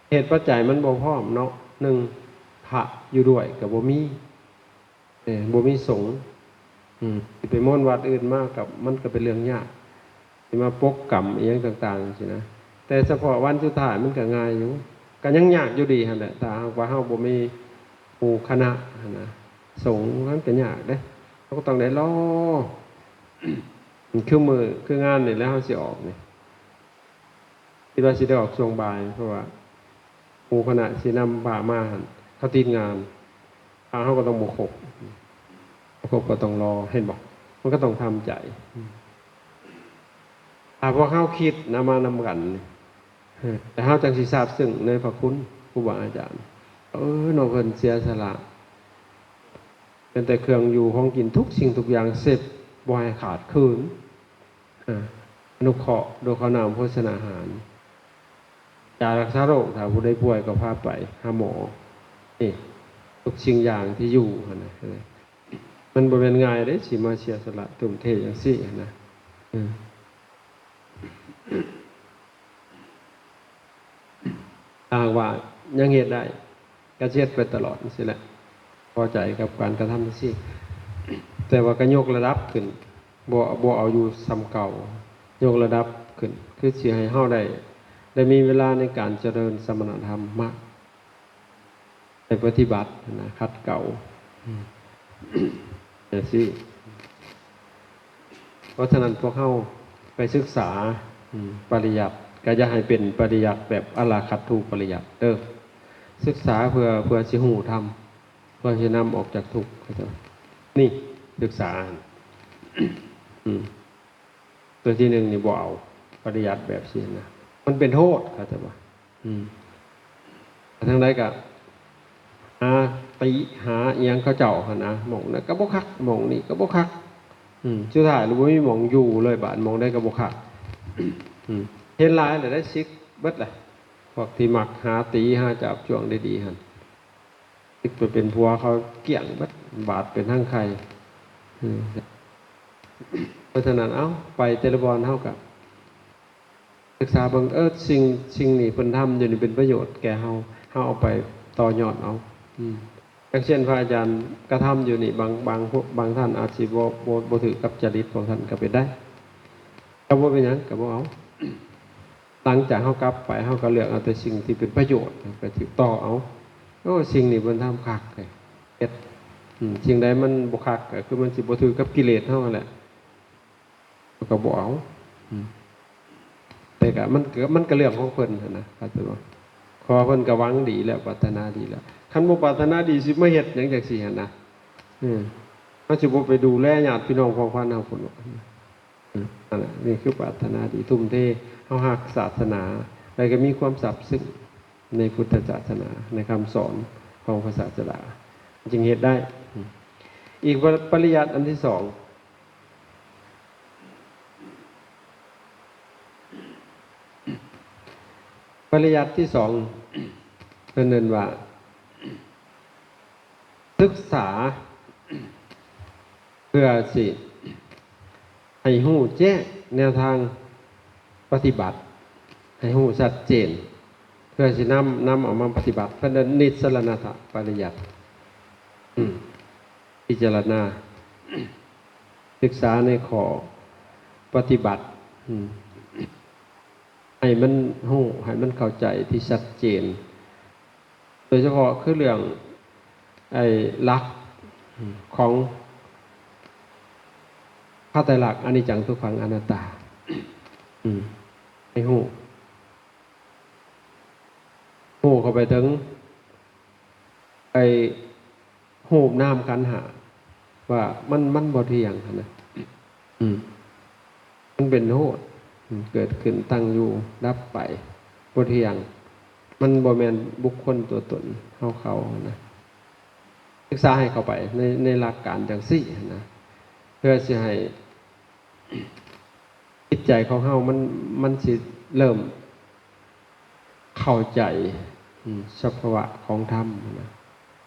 เหตุปัจจัยมันบ่พร้อมเนาะหนึ่งพระอยู่ด้วยกับบ่มีบ่มีสงฆ์สิไปม่วนวัดอื่นมากกับมันก็เป็นเรื่องยากสิมาปกกรรมอีหยังต่างๆสินะแต่เฉพาะวันสุดท้ายมันก็ง่ายอยู่ก็ยังยากอยู่ดีหั่นแหละถ้าหากว่าเฮาบ่มีหมู่คณะนะสงฆ์มันก็ยากเด้เราก็ต้องได้รอคืองานนี่แล้วเฮาสิออกนี่คิดว่าสิได้ออกช่วงบ่ายเพราะว่าหมู่คณะสินำบ่ามาหั่นเขาติดงานเฮาก็ต้องบ่ครบก็ต้องรอเห็นบ่มันก็ต้องทำใจถ้าพวกเฮาคิดนำกันแต่เฮาจังสิทราบซึ่งในพระคุณครูบาอาจารย์น้องเพิ่นเสียสละเป็นแต่เครื่องอยู่ของกินทุกสิ่งทุกอย่างเสพบ่ให้ขาดคืนอนุเคราะห์โดยเขานามโภชนาอาหารยารักษาโรคถ้าผู้ใดป่วยก็พาไปหาหมอนี่ทุกสิ่งอย่างที่อยู่นะมันบ่เป็นง่ายเด้สิมาเสียสละทุ่มเทจังซี่นะถ้าว่ายังเฮ็ดได้ก็เฮ็ดไปตลอดจังซี่แหละพอใจกับการกระทำจังซี่แต่ว่าก็ยกระดับขึ้นบ่เอาอยู่ซ้ำเก่ายกระดับขึ้นคือสิให้เฮาได้มีเวลาในการเจริญสมณธรรมมากในปฏิบัตินะคัดเก่าอย่างนี้เพราะฉะนั้นพวกเฮาไปศึกษาปริยัติก็จะให้เป็นปริยัติแบบอลาคัตถูปริยัติศึกษาเพื่อสิหูธรรมเพื่อสินำออกจากทุกข์นี่ศึกษาตัวที่หนึ่งนี่บ่เอาปริยัติแบบนี้นะมันเป็นโทษเข้าใจป่ะทั้งใดก็หาติหาเอียงเขาเจ้าหั่นนะหม่องนั้นก็บ่คักหม่องนี้ก็บ่คักสุดท้ายรู้บ่มีหม่องอยู่เลยบาดหม่องได้ก็บ่คักเห็นหลายแล้วได้ซิกเบิดแหละพวกที่มักหาตีหาจับช่วงได้ดีหั่นซิกไปเป็นผัวเขาเกี่ยงเบิดบาดเป็นทั้งใครเพราะฉะนั้นไปเตลบอนเฮากับศึกษาเบิ่งสิ่งนี้เพิ่นทำอยู่นี่เป็นประโยชน์แก่เฮาเอาไปต่อยอดเอาอย่างเช่นพระอาจารย์กระทำอยู่นี่บางท่านอาจสิบ่ถือกับจริตของท่านก็เป็นได้ก็บ่เป็นหยังก็บ่เอาหลังจากเฮากลับไปเฮาก็เลือกเอาแต่สิ่งที่เป็นประโยชน์ไปติดต่อเอาสิ่งนี้เพิ่นทำคักเฮ็ดสิ่งใดมันบ่คักก็คือมันสิบ่ถือกับกิเลสเฮานั่นแหละก็บ่เอาแต่ก็มันก็เรื่องของเพิ่นนะครับว่าขอเพิ่นก็หวังดีแล้วปรารถนาดีแล้วคันบ่ปรารถนาดีสิมาเฮ็ดหยังจังซี่หั่นนะเฮาสิบ่ไปดูแลญาติพี่น้องพ้องพันเฮาพุ่นนั่นแหละนี่คือปรารถนาดีทุ่มเทเฮาฮักศาสนาแล้วก็มีความสับซึ้ง ในพุทธศาสนาในคำสอนของพระศาสดาจึงเฮ็ดได้อีกปริยัติอันที่สองปริยัติที่สองเป็นเน้นว่าศึกษาเพื่อสิให้ฮู้แจ้งแนวทางปฏิบัติให้ฮู้ชัดเจนเพื่อสินำออกมาปฏิบัติเพื่อนิสรณัตถปริยัติพิจารณาศึกษาในข้อปฏิบัติให้มันฮู้ให้มันเข้าใจที่ชัดเจนโดยเฉพาะคือเรื่องหลักของพระไตรลักษณ์อนิจจังทุกขังอนัตตาให้ฮู้เข้าไปถึงรูปนามขันธ์ห้าว่ามันบ่เที่ยงนะมันเป็นโทษเกิดขึ้นตั้งอยู่ดับไปบ่เที่ยงมันบ่แม่นบุคคลตัวตนเขานะศึกษาให้เข้าไปในหลักการจังซี่นะเพื่อสิให้จิตใจของเฮามันสิเริ่มเข้าใจสภาวะของธรรมนะ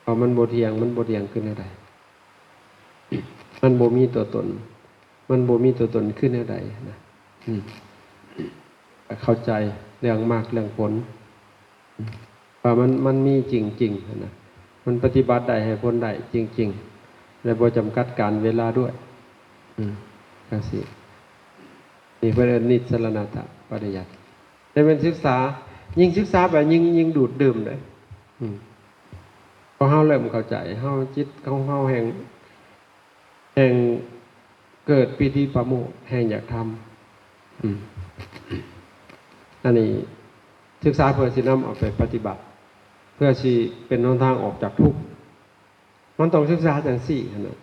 พอมันบ่เที่ยงขึ้นได้ใดมันบ่มีตัวตนขึ้นได้ใดนะเข้าใจเรื่องมากเรื่องผลว่ามันมีจริงๆนะมันปฏิบัติได้ให้ผลได้จริงๆและบ่จำกัดการเวลาด้วยจังซี่นี่เพิ่นนิสรณัตถปริยัติได้เป็นศึกษายิ่งศึกษาไปยิ่งดูดดื่มเลยพอเฮาเริ่มเข้าใจเฮาจิตของเฮาแห่งเกิดปีติประโมทแห่งอยากทำอันนี้ศึกษาเพื่อสินำเอาไปปฏิบัติเพื่อสิเป็นหนทางออกจากทุกข์มันต้องศึกษาจังซี่นะ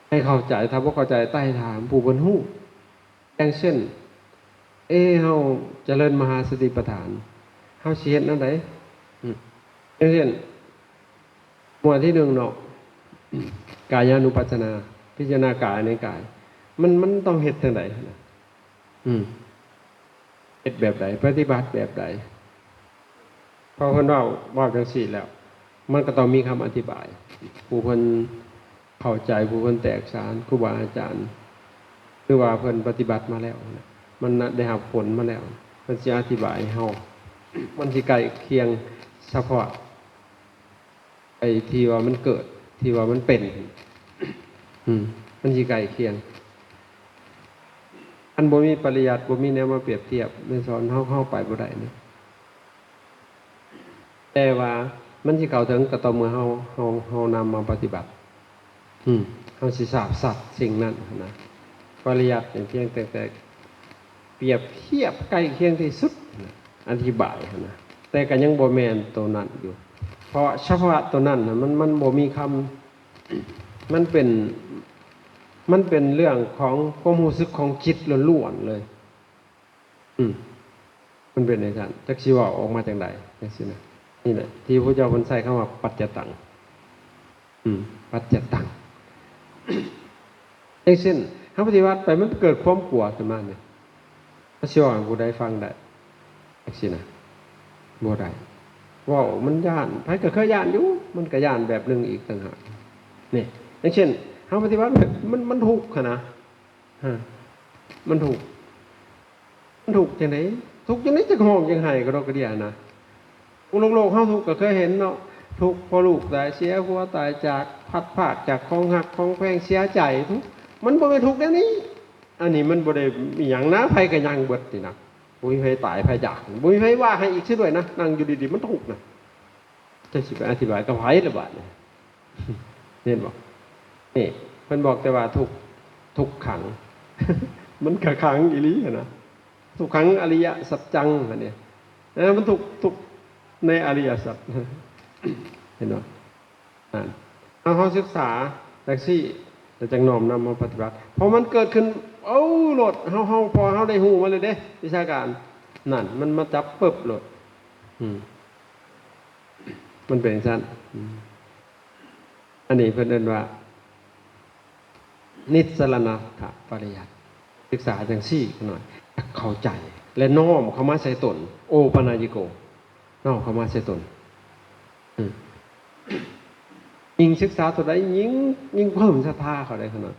ให้เข้าใจถ้าบ่เข้าใจใต้ถามผู้เพิ่นฮู้อย่างเช่นเฮาเจริญมหาสติปัฏฐานเฮาสิเฮ็ดแนวใดอย่างเช่นหมวดที่1เนาะกายานุปัสสนาพิจารณากายในกายมันต้องเฮ็ดจังไดนะเฮ็ดแบบใดปฏิบัติแบบใดพอเพิ่นเว้าจังซี่แล้วมันก็ต้องมีคำอธิบายผู้เพิ่นเข้าใจผู้เพิ่นแตกฉานครูบาอาจารย์คือว่าเพิ่นปฏิบัติมาแล้วนะมันได้รับผลมาแล้วเพิ่นสิอธิบายให้เฮามันสิใกล้เคียงเฉพาะที่ว่ามันเกิดที่ว่ามันเป็นมันสิใกล้เคียงอันบ่มีปริยัติบ่มีแนวมาเปรียบเทียบในสอนเฮาไปบ่ได้นี่แต่ว่ามันสิเข้าถึงก็ต่อเมื่อเฮานำมาปฏิบัติเฮาสิทราบสัตว์สิ่งนั้นนะปริยัติอย่างเพียงแต่เปรียบเทียบใกล้เคียงที่สุดอธิบายนะแต่ก็ยังบ่แม่นตัวนั้นอยู่เพราะเฉพาะตัวนั้นน่ะมันบ่มีคำมันเป็นเรื่องของความรู้สึกของจิตล้วนๆเลยมันเป็นอย่างนั้นจักสิว่าออกมาจังได๋จังซี่นะนี่แหละที่พระเจ้าเพิ่นใช้คำว่าปัจจตังปัจจตังอย่างเช่นถ้าปฏิบัติไปมันเกิดความกลัวขึ้นมาเนี่ยพระเจ้าผู้ใดฟังได้จังซี่นะบ่ได้ว้าวมันย่านไผก็เคยย่านอยู่มันก็ย่านแบบนึงอีกต่างหากนี่อย่างเช่นเฮาปฏิบัติมันทุกข์นะมันทุกข์จังได๋ทุกข์จังได๋จักห้องจังไห้ก็ดอกกระเดียนะโลกเฮาทุกข์ก็เคยเห็นเนาะทุกข์เพราะลูกตายเสียผัวตายจากพัดพรากจากของหักของแพงเสียใจทุกมันบ่แม่นทุกข์แนวนี้อันนี้มันบ่ได้มีหยังนะไผก็ยังเบิดนี่นะบ่มีไผตายไผจากบ่มีไผว่าให้อีกซิด้วยนะนั่งอยู่ดีๆมันทุกข์นะจะสิไปอธิบายกับไผล่ะบาดนี้เห็นบ่นี่เพิ่นบอกแต่ว่าทุกขังมันก็ขังอีหลีนะทุกขังอริยสัจจังอันนี้มันทุกในอริยสัจเห็นบ่เฮาศึกษาจังซี่แต่จังน้อมนำมาปฏิบัติพอมันเกิดขึ้นโลดเฮาพอเฮาได้ฮู้มาเลยเด้วิชาการนั่นมันมาจับปึ๊บโลด มันเป็นสั้นอันนี้เพิ่นเอิ้นว่านิสรณัตถปริยัติศึกษาจังซี่หน่อยเข้าใจและน้อมเข้ามาใส่ตนโอปนายโกน้อมเข้ามาใส่ตนยิ่งศึกษาตัวใดยิ่งเพิ่มศรัทธาเขาได้ขนาด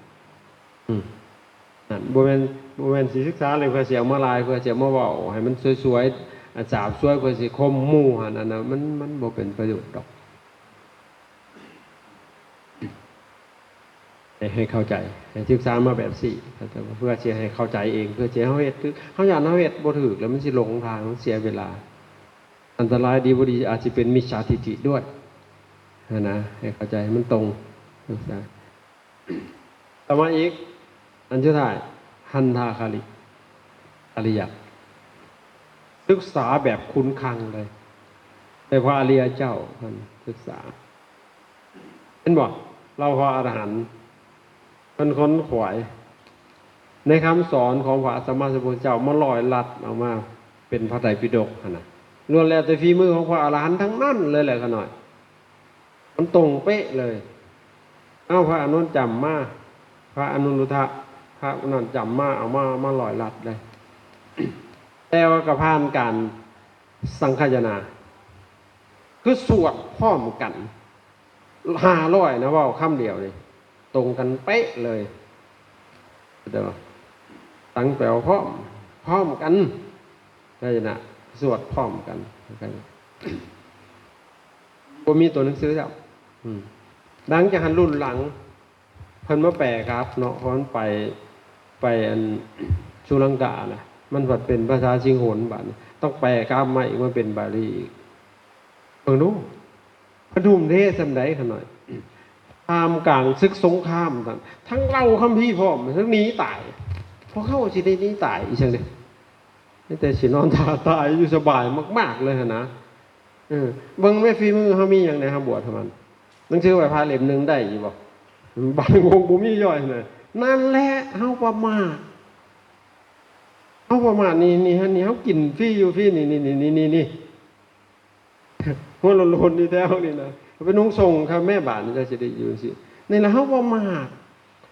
บ่แม่นสิศึกษาเลยเพื่อเสียมาลายเพื่อเสียมาเว้าให้มันสวยๆสาบสวยเพื่อสิคมหมู่หั่นน่ะมันบ่เป็นประโยชน์ดอกให้เข้าใจให้ศึกษามาแบบสี่เพื่อจะให้เข้าใจเองเพื่อจะเฮาเฮ็ดคือเฮาอยากเฮาเฮ็ดบ่ถูกแล้วมันสิหลงทางมันเสียเวลาอันตรายดีบ่ดีอาจสิเป็นมิจฉาทิฏฐิด้วยนะให้เข้าใจมันตรงศึกษาต่อมาอีกอันสุดท้ายหันทาคาลิอริยะศึกษาแบบคุ้นคังเลยแต่พระอริยเจ้าท่านศึกษาเห็นบ่เราพระอรหันต์มันค้นขวายในคำสอนของพระสัมมาสัมพุทธเจ้ามาลอยลัดออกมาเป็นพระไตรปิฎกนะล้วนแล้วแต่ฝีมือของพระอรหันต์ทั้งนั้นเลยแหละกันหน่อยมันตรงเป๊ะเลยเอาพระอนุนจำมาพระอนุรุทธะพระนั่นจำมาเอามาลอยลัดเลย แต่ว่ากระพานการสังคายนาคือสวดพร้อมกัน500นะว่าคำเดียวเลยตรงกันเป๊ะเลยเดี๋ยวตั้งแปลว่าพร้อมกันได้นะสวดพร้อมกันบ่มีตัวหนังสือแล้วดังจากหันรุ่นหลังเพิ่นมาแปลครับเนาะเพราะมันไปอันสุลังกาน่ะมันบัดเป็นภาษาสิงหนบัดต้องแปลกราฟใหม่มันเป็นบาลีอีกเพิ่นรู้พระทุ่มเทสำใดขน่อยท่ามกลางศึกสงครามทั้งเล่าคัมภีร์พร้อมทั้งหนีตายพอเข้าสิได้หนีตายอีจังได๋แต่สินอนตายอยู่สบายมากๆเลยนะเบิ่งแม่ฝีมือเฮามีหยังในหาบวชเท่านั้นหนังสือไว้พาเล่มนึงได้อยู่บ่บางวงบ่มีย่อยน่ะนั่นแหละเฮาประมาทนี่ฮะนี่เฮากินฟรีอยู่ฟรีนี่หัวโลนๆนี่แท้เฮานี่นะไปนุ่งส่งครับแม่บาทนี่จะสิได้อยู่สินี่ล่ะเฮาประมาท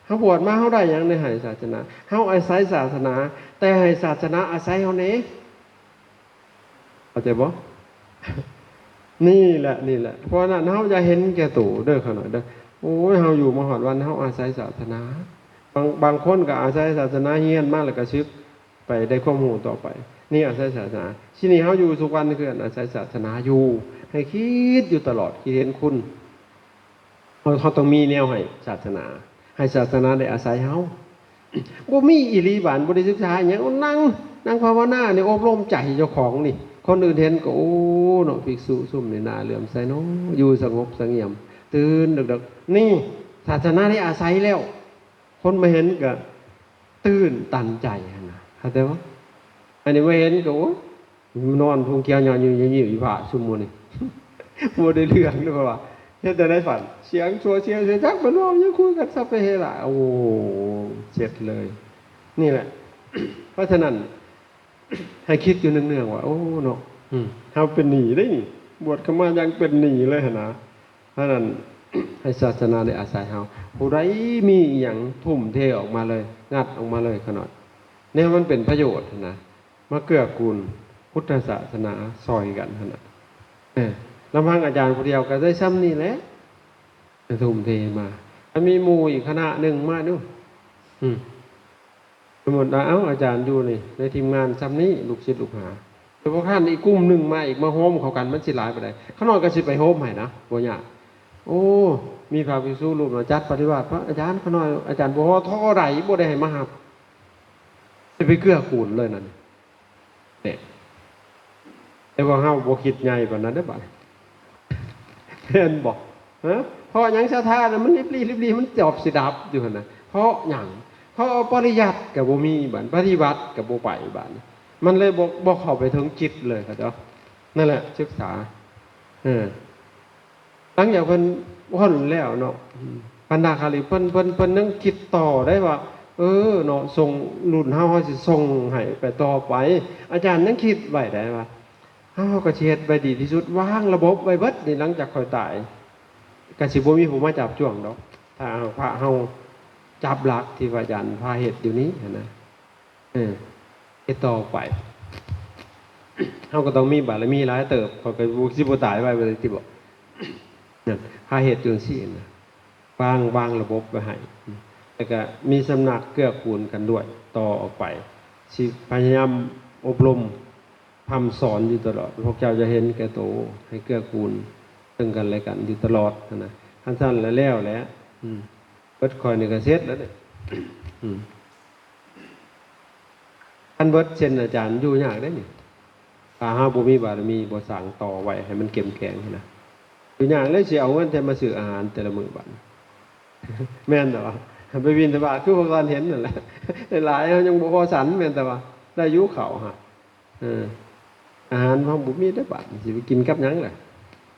เฮาบวชมาเฮาได้หยังในให้ศาสนาเฮาอาศัยศาสนาแต่ให้ศาสนาอาศัยเฮาแหน่เข้าใจบ่นี่แหละเพราะนั้นเฮาอย่าเห็นแก่ตัวเด้อเขาหน่อยเด้อโอ้ยเฮาอยู่มาฮอดวันเฮาอาศัยศาสนาบางคนก็อาศัยศาสนาเฮียนมาแล้วก็ชึกไปได้ความรู้ต่อไปนี่อาศัยศาสนาที่นี่เฮาอยู่ทุกวันคืออาศัยศาสนาอยู่ให้คิดอยู่ตลอดคิดเห็นคุณเขาต้องมีแนวให้ศาสนาให้ศาสนาได้อาศัยเฮาบ่มีอิริบานบ่ได้ศึกษาหยังนั่งภาวนานี่อบรมใจเจ้าของนี่คนอื่นเห็นก็โอ้เนาะภิกษุซุ่มนี่น่าเลื่อมใสเนาะอยู่สงบเสงี่ยมตื่นดึกๆนี่ศาสนาได้อาศัยแล้วคนมาเห็นก็ตื่นตันใจนะเข้าใจบ่อันนี้มาเห็นก็โอ้นอนพุงเกียวยอนอยู่อยู่พระซุ่มมื้อนี่บ่ได้เรื่องหรือเปล่าเฮ็ดแต่ในฝันเสียงชัวเสียงจักมันร้องยังคุยกันซับไปเฮล่ะโอ้เจ็ดเลยนี่แหละเพราะฉะนั้นให้คิดอยู่เนืองๆว่าโอ้เนาะเฮาเป็นหนี้ได้นี่บวชเข้ามายังเป็นหนี้เลยหั่นนะเพราะนั้นให้ศาสนาได้อาศัยเฮาผู้ใดมีอีหยังทุ่มเทออกมาเลยงัดออกมาเลยขนาดเนี่ยมันเป็นประโยชน์นะมาเกื้อกูลพุทธศาสนาซอยกันหั่นน่ะลำพังอาจารย์ผู้เดียวก็ได้ซ้ำนี่แหละทุ่มเทมาถ้ามีหมู่อีกคณะนึงมาดูสมมุติว่าเอ้าอาจารย์อยู่นี่ในทีมงานซ้ำนี้ลูกศิษย์ลูกหาแต่พอขั้นอีกกลุ่มนึงมาอีกมาโฮมเข้ากันมันสิหลายปานใดเขาน้อยก็สิไปโฮมให้นะบ่ยากโอ้มีพระภิกษุรูปจัดปฏิบัติพระอาจารย์เขาน้อยอาจารย์บ่ฮอท่อใดบ่ได้ให้มารับสิไปเกื้อกูลเลยนั่นเนี่ยแต่ว่าเฮาบ่คิดใหญ่ปานนั้นเด้อบัดเห็นบ่ฮะเพราะหยังศรัทธาน่ะมันรีบมันจอบสิดับอยู่หั่นน่ะเพราะหยังเพราะปริยัติก็บ่มีบัดปฏิบัติก็บ่ไปบัดมันเลยบ่เข้าไปถึงจิตเลยครับเจ้านั่นแหละศึกษาหลังจากเพิ่นพ้นแล้วเนาะปัญญาคาลิเพิ่นนึงคิดต่อได้ว่าเนาะส่งรุ่นเฮาสิส่งให้ไปต่อไปอาจารย์ยังคิดไว้ได้ว่า เฮาก็สิเฮ็ดไว้ดีที่สุดวางระบบไว้เบิดนี่หลังจากค่อยตายก็สิบ่มีผู้มาจับจ้วงดอกถ้าพระเฮาจับหลักที่ว่าอาจารย์พาเฮ็ดอยู่นี้นะเฮ็ดต่อไปเฮาก็ต้องมีบารมีหลายเติบเขาก็สิบ่ตายไว้เลยที่บอกนั่นพาเฮ็ดจังซี่นะวางระบบไว้ให้แล้วก็มีสำนักเกื้อกูลกันด้วยต่อออกไปสิพยายามอบรมพร่ำสอนอยู่ตลอดพวกเจ้าจะเห็นแก่โตให้เกื้อกูลซึ่งกันและกันอยู่ตลอดนะขั้นสั้นแล้วเบิดคอยนี่ก็เสร็จแล้วเนี่ยท่านเบิดเช่นอาจารย์อยู่ยากได้นี่ถ้าหาบ่มีบารมีบ่สร้างต่อไว้ให้มันเข้มแข็งนะอยู่ยากเลยสิเอาเงินแต่มาซื้ออาหารแต่ละมื้อบัดแม่นแต่ว่าไปบิณฑบาตคือพวกเราเห็นนั่นแหละหลายๆยังบ่พอสันแม่นแต่ว่าได้อยู่เขาฮะอาหารเฮาบ่มีได้บัดสิไปกินกับหยังล่ะ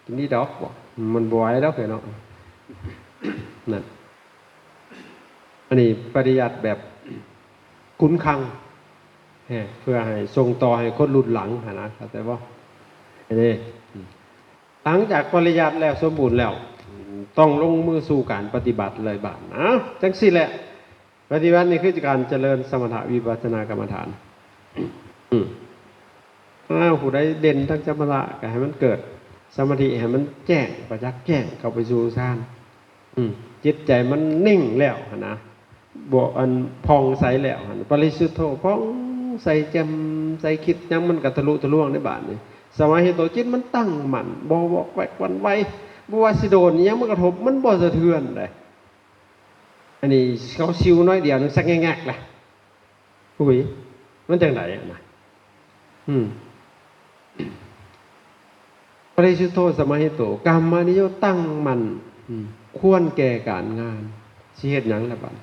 กินนี่ดอกบ่มันบ่ไหวดอกเนาะนั่นอันนี้ปริยัติแบบคุ้นคังเพื่อให้ส่งต่อให้คนรุ่นหลังนะครับแต่ว่าอันนี้หลังจากปริยัติแล้วสมบูรณ์แล้วต้องลงมือสู่การปฏิบัติเลยบาดนะจังซี่แหละปฏิบัตินี่คือการเจริญสมถะวิปัสสนากรรมฐานผู้ใดเด่นทั้งสมถะก็ให้มันเกิดสมาธิให้มันแจ้งประจักษ์แจ้งเข้าไปสู่ฌานจิตใจมันนิ่งแล้วนะบ่อันพองใสแล้วปริสุทธโธพองใสแจ่มใสคิดยังมันก็ทะลุทะลวงในบาดนี่สมาธิโตจิตมันตั้งมั่นบ่บอกแวกวันไวบ่ว่าสิโดนยังมันกระทบมันบ่สะเทือนเลยอันนี้เขาซิวน้อยเดียวนึงสักแงกๆล่ะอุ้ยมันจังได๋นะปริสุทธโธสมาหิโตกรรมานิโยตั้งมั่นควรแก่การงานสิเฮ็ดหยังล่ะบัด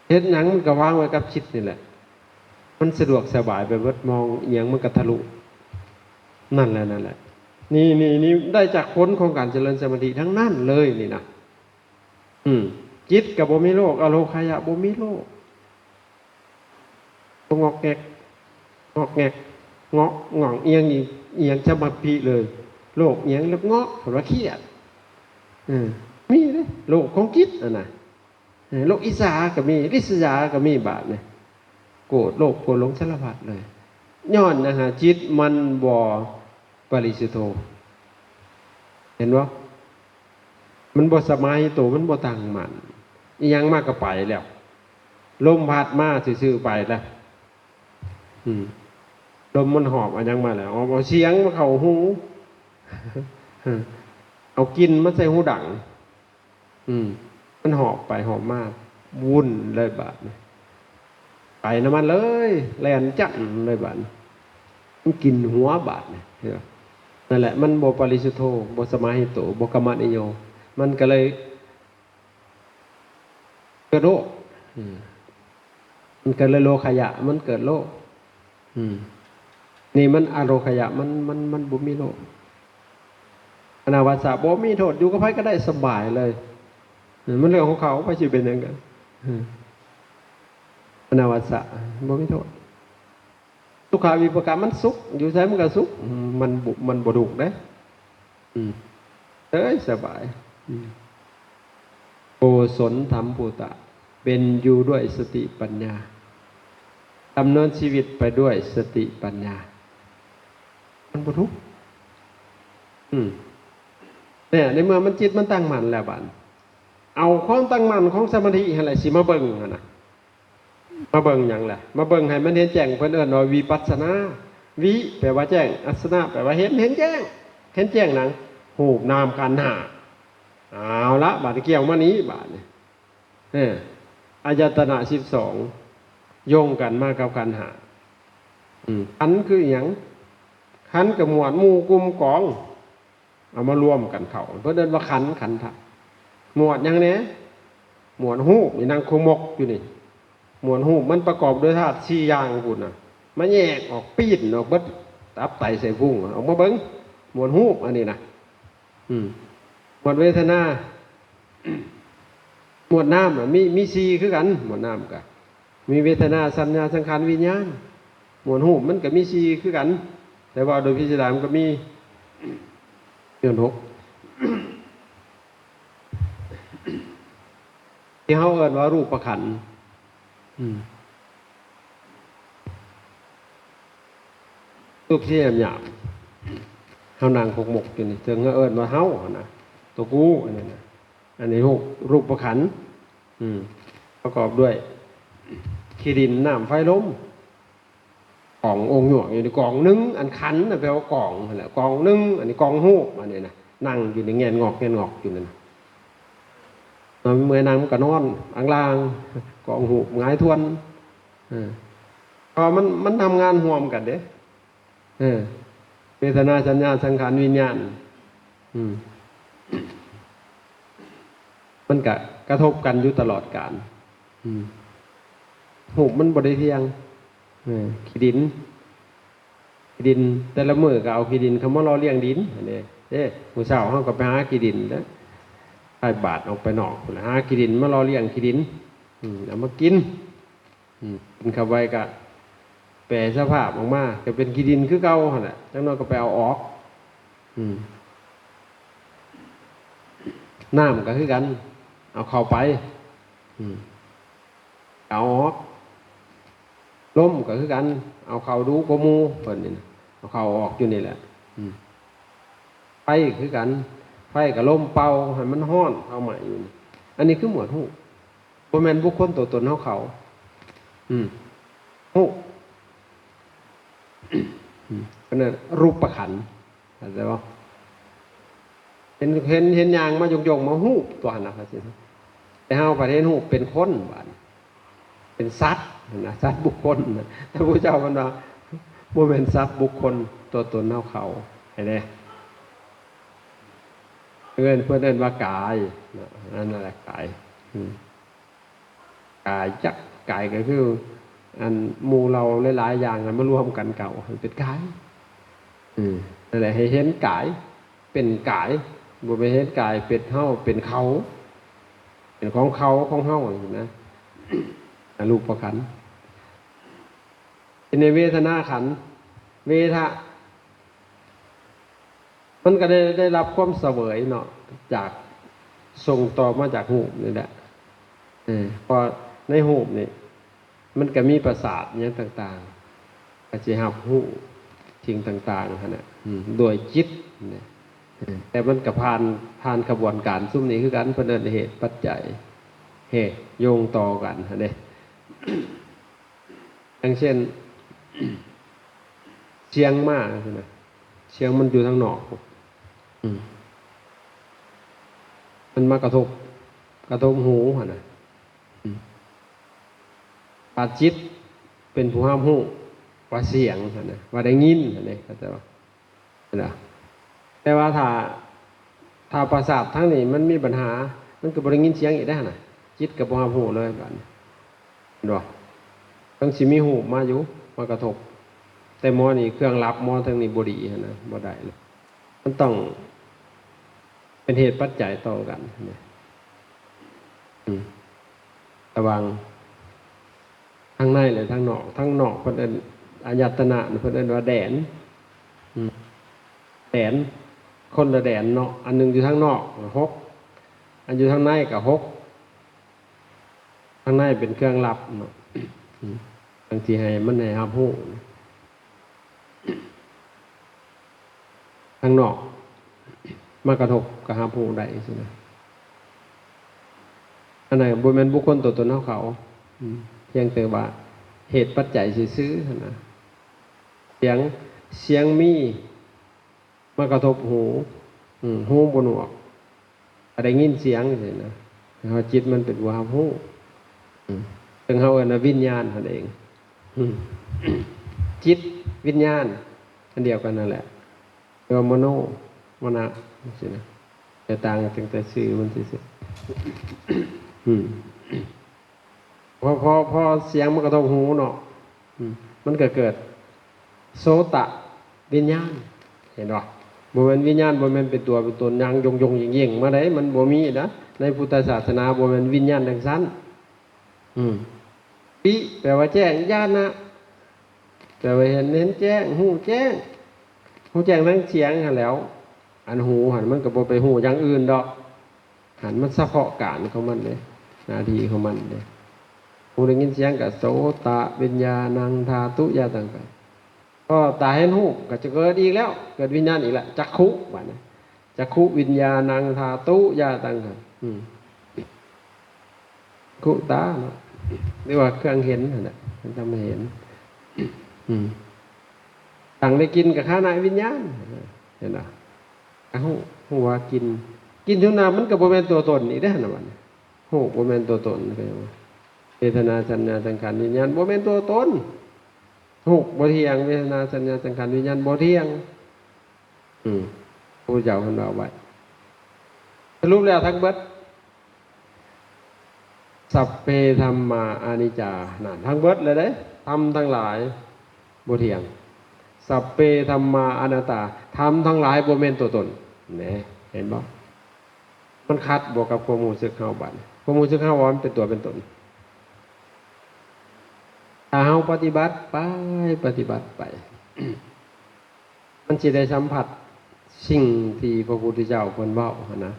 เฮ็ดหยังมันก็วางไว้กับจิตนี่แหละมันสะดวกสบายไปเบิดมองอีหยังมันก็ทะลุนั่นแหละนี่ได้จากผลของการเจริญสมาธิทั้งนั้นเลยนี่นะจิตก็บ่มีโรคอโลคายะบ่มีโรคบ่งอกแงกงอกแงกงอกง่องเอียงจะมาปีเลยโรคเอียงแล้วงอกเพราะว่าเครียดมีเด้โรคของจิตน่ะโรคอิสาก็มีริษยาก็มีบาดเนี่ยโกรธโลภโกรธหลงสารพัดเลยย้อนนะฮะจิตมันบ่ปริสุทธโธเห็นบ่มันบ่สมาหิโตมันบ่ตั้งมั่นอีหยังมากก็ไปแล้วลมพัดมาซื่อๆไปแล้วลมมันหอบอันยังมาแล้วเอาเสียงมาเข้าหูเอากินมาใส่หูดังมันหอบไปหอบมากวุ่นเลยบาดไปน้ำมันเลยแล่นจั่นเลยบาดมันกินหัวบาดนั่นแหละมันบ่ปริสุทธโธบ่สมาหิโตบ่กัมมนิโยมันก็เลยเกิดโรคมันเกิดโลคยะมันเกิดโรคนี่มันอโรคยะมันบ่มีโรคอนาวัสสะบ่มีโทษอยู่กับไผก็ได้สบายเลยมันเรื่องของเขาไปสิเป็นยังไงอนาวัสสะบ่มีโทษทุกขาวิปากมันสุขอยู่ไสมันก็สุขมันบ่ดุเด้สบายโกศลธรรมภูตะเป็นอยู่ด้วยสติปัญญาดำเนินชีวิตไปด้วยสติปัญญามันบ่ทุกข์เนี่ยในเมื่อมันจิตมันตั้งมั่นแล้วบัดเอาความตั้งมั่นของสมาธิอะไรสิมาเบิ่งนะมาเบิ่งหยังแหละมาเบิ่งให้มันเห็นแจ้งเพิ่นเอิ้นว่าวิปัสสนาวิแปลว่าแจ้งอัสสนะแปลว่าเห็นแจ้งเห็นแจ้งหนังรูปนามขันธ์ห้าเอาละบาดเกี่ยวมานี้บาดนี่อายตนะ12โยงกันมากับขันธ์ห้าขันธ์คือหยังขันธ์กับหมวดหมู่กลุ่มกองเอามารวมกันเข้าเพิ่นเอิ้นว่าขันธ์ทะหมวดหยังแหน่หมวดรูปนี่นางโคมกอยู่นี่หมวดรูปมันประกอบด้วยธาตุ4อย่างพุ่นน่ะมันแยกออกปีนออกเบิดตับไตไส้พุงออกมาเบิ่งหมวดรูปอันนี้นะหมวดเวทนาหมวดนามน่ะมี4คือกันหมวดนามก็มีเวทนาสัญญาสังขารวิญญาณหมวดรูปมันก็มี4คือกัน แต่ว่าโดยพิสดารมันก็มีเดือน6ที่เขาเอิ้นว่ารูปขันธ์รูปที่หยาบๆเฮานางพกหมกอยู่นี่ถึงเอิ้นว่าเฮานะตัวกูอันนี้นะอันนี้รูปขันธ์ประกอบด้วยขี้ดินน้ำไฟลมกององค์หยวกอยู่ในกองนึงอันขันน่ะแปลว่ากองนั่นแหละกองนึงอันนี้กองฮูกอันนี้นะนั่งอยู่ในแงนงอกอยู่นั่นเมื่อนางมันก็นอนอังลางกองหูหงายทวนพอมันทำงานร่วมกันเด้เวทนาสัญญาสังขารวิญญาณมันก็กระทบกันอยู่ตลอดกาลหูมันบ่ได้เที่ยงขี้ดินแต่ละมื้อก็เอาขี้ดินเขามาล้อเลี้ยงดินอันนี้มื้อเช้าเฮาก็ไปหาขี้ดินเด้อใต้บาทออกไปนอกพุ่นหาขี้ดินมารอเลี้ยงขี้ดินเอามากินเข้าไปก็แปรสภาพออกมาก็เป็นขี้ดินคือเก่าหั่นน่ะจังน้อยก็ไปเอาออกน้ำก็คือกันเอาเข้าไปเอาออกลมก็คือกันเอาเข้าดูกมูเพิ่นนี่เอาเข้าออกอยู่นี่แหละไฟคือกันไฟกับลมเป่าให้มันร้อนเอาใหม่อยู่นี่อันนี้คือหมวดฮู้บ่แม่นบุคคลตัวตนเฮาเขาฮู้อันนั้นรูปขันธ์เข้าใจบ่เห็นอย่างมายงๆมาฮู้ตัวหั่นน่ะครับสิแต่เฮาประเทศฮู้เป็นคนบาดเป็นสัตว์นะสัตว์บุคคลนะแต่พระเจ้ามันว่าบ่แม่นสัตว์บุคคลตัวตนเฮาเขาให้แน่เพื่อนว่ากายนั่นแหละกายกายจักกายก็คืออันหมู่เราหลายๆอย่างมารวมกันเก่าเป็นกายนั่นแหละให้เห็นกายเป็นกายบ่ไปเห็นกายเป็นเฮาเป็นเขาเป็นของเขาของเฮาอย่างนี้นะรูปขันธ์ในเวทนาขันธ์เวทะมันก็ได้รับความเสวยเนาะจากส่งต่อมาจากหูนี่แหละพอในหูนี่มันก็มีประสาทอย่างต่างๆก็จะหับหูทิ้งต่างๆนะโดยจิตแต่มันก็ผ่านกระบวนการซุ่มนี้คือกันเพิ่นเอิ้นเหตุปัจจัยเหตุโยงต่อกันเด้อย่างเช่นเสียงมากใช่ไหมเสียงมันอยู่ทางนอกมันมากระทบหูนะปาจิตเป็นผู้ห้ามหูว่าเสียงนะว่าได้ยินนะเข้าใจป่ะนะแต่ว่าถ้าประสาททั้งนี้มันมีปัญหามันก็บ่ได้ยินเสียงอีกได้นะจิตกับผู้ห้ามหูเลยบัดนี้เห็นบ่ต้องสิมีหูมาอยู่มากระทบแต่หมอนี่เครื่องรับหมอทางนี้บ่ดีนะบ่ได้เลยมันต้องเป็นเหตุปัจจัยต่อกันระวังทางในหรือทางนอกเพิ่นเอิ้นอายตนะเพิ่นเอิ้นว่าแดนคนละแดนเนาะอันนึงอยู่ทางนอก6อันอยู่ทางในก็6ทางในเป็นเครื่องรับเนาะบางทีให้มันให้รับรู้ทางนอกมากระทบกับรับรู้ได้ใช่มั้ยอันไหนบ่แม่นบุคคลตัวตนเขาเพียงแต่ว่าเหตุปัจจัยซื่อๆนะเสียงมีมากระทบหูบ่หนวกได้ยินเสียงจังซี่นะเฮาจิตมันเป็นว่าฮู้ซึ่งเฮาเอิ้นว่าวิญญาณนั่นเองจิตวิญญาณอันเดียวกันนั่นแหละเรียกว่ามโนมนะจังซี่นะแต่ต่างกันแต่ชื่อมันซื่อพอเสียงมันกระทบหูเนาะมันก็เกิดโสตวิญญาณเห็นบ่บ่แม่นวิญญาณบ่แม่นเป็นตัวเป็นตนยังยงๆยิ่งๆมาได้มันบ่มีนะในพุทธศาสนาบ่แม่นวิญญาณจังซั่นปิแปลว่าแจ้งญาณนะแปลว่าเห็นแจ้งหูแจ้ง หูแจ้งทั้งเสียงหันแล้ว อันหูหันมันก็บ่ไปหูอย่างอื่นดอกหันมันเฉพาะการของมันเลยหน้าที่ของมันเลยหูได้ยินเสียงกับโสตะวิญญาณังธาตุยาต่างไปก็ตาเห็นหูก็จะเกิดอีกแล้วเกิดวิญญาณอีกแล้วจักขุว่านะจักขุวิญญาณังธาตุยาต่างกันขุตาเนาะเรียกว่าเครื่องเห็นนั่นแหละมันทำให้เห็นต่างได้กินกับข้าวนายวิญญาณเห็นไหมหัวกินทุกนามันกับโบแมนตัวตนอีกได้ขนาดนั้นโบแมนตัวตนก็ยังเวทนาสัญญาสังขารวิญญาณโบแมนตัวตนบ่เที่ยงเวทนาสัญญาสังขารวิญญาณบ่เที่ยงพระเจ้าคนว่าไว้สรุปแล้วทั้งเบิดสัพเพธัมมาอนิจจานั่นทั้งเบิดเลยเด้ธรรมทั้งหลายบ่เที่ยงสัพเพธัมมาอนัตตาธรรมทั้งหลายบ่แม่นตัวตนเนี่ยเห็นบ่มันขัดบวกกับความรู้สึกเฮาบัดความรู้สึกเฮาว่ามันเป็นตัวเป็นตนถ้าเฮาปฏิบัติไปมันสิได้สัมผัสสิ่งที่พระพุทธเจ้าเพิ่นเว้าหั่นนะ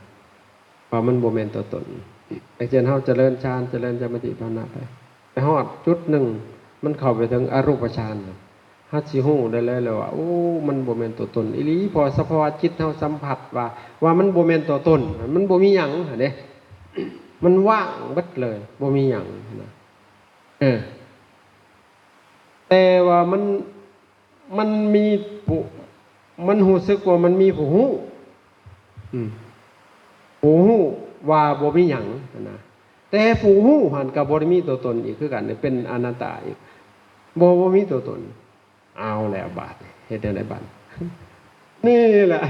ว่ามันบ่แม่นตัวตนอย่างเช่นเฮาเจริญฌานเจริญสมาธิภาวนาไปฮอดจุดหนึ่งมันเข้าไปถึงอรูปฌานฮัตสิฮู้ได้เลยว่าโอ้มันบ่แม่นตัวตนอีหลีพอสภาวะจิตเฮาสัมผัสว่ามันบ่แม่นตัวตนมันบ่มีหยังเด้มันว่างเบิดเลยบ่มีหยังนะแต่ว่ามันมีผู้มันรู้สึกว่ามันมีผู้ฮู้ผู้ฮู้ว่าบ่มีหยังนะแต่ผู้ฮู้หันก็บ่ได้มีตัวตนอีกคือกันเป็นอนัตตาอีกบ่มีตัวตนเอาแล้วบาดเฮ็ดได้บาดนี่แหละ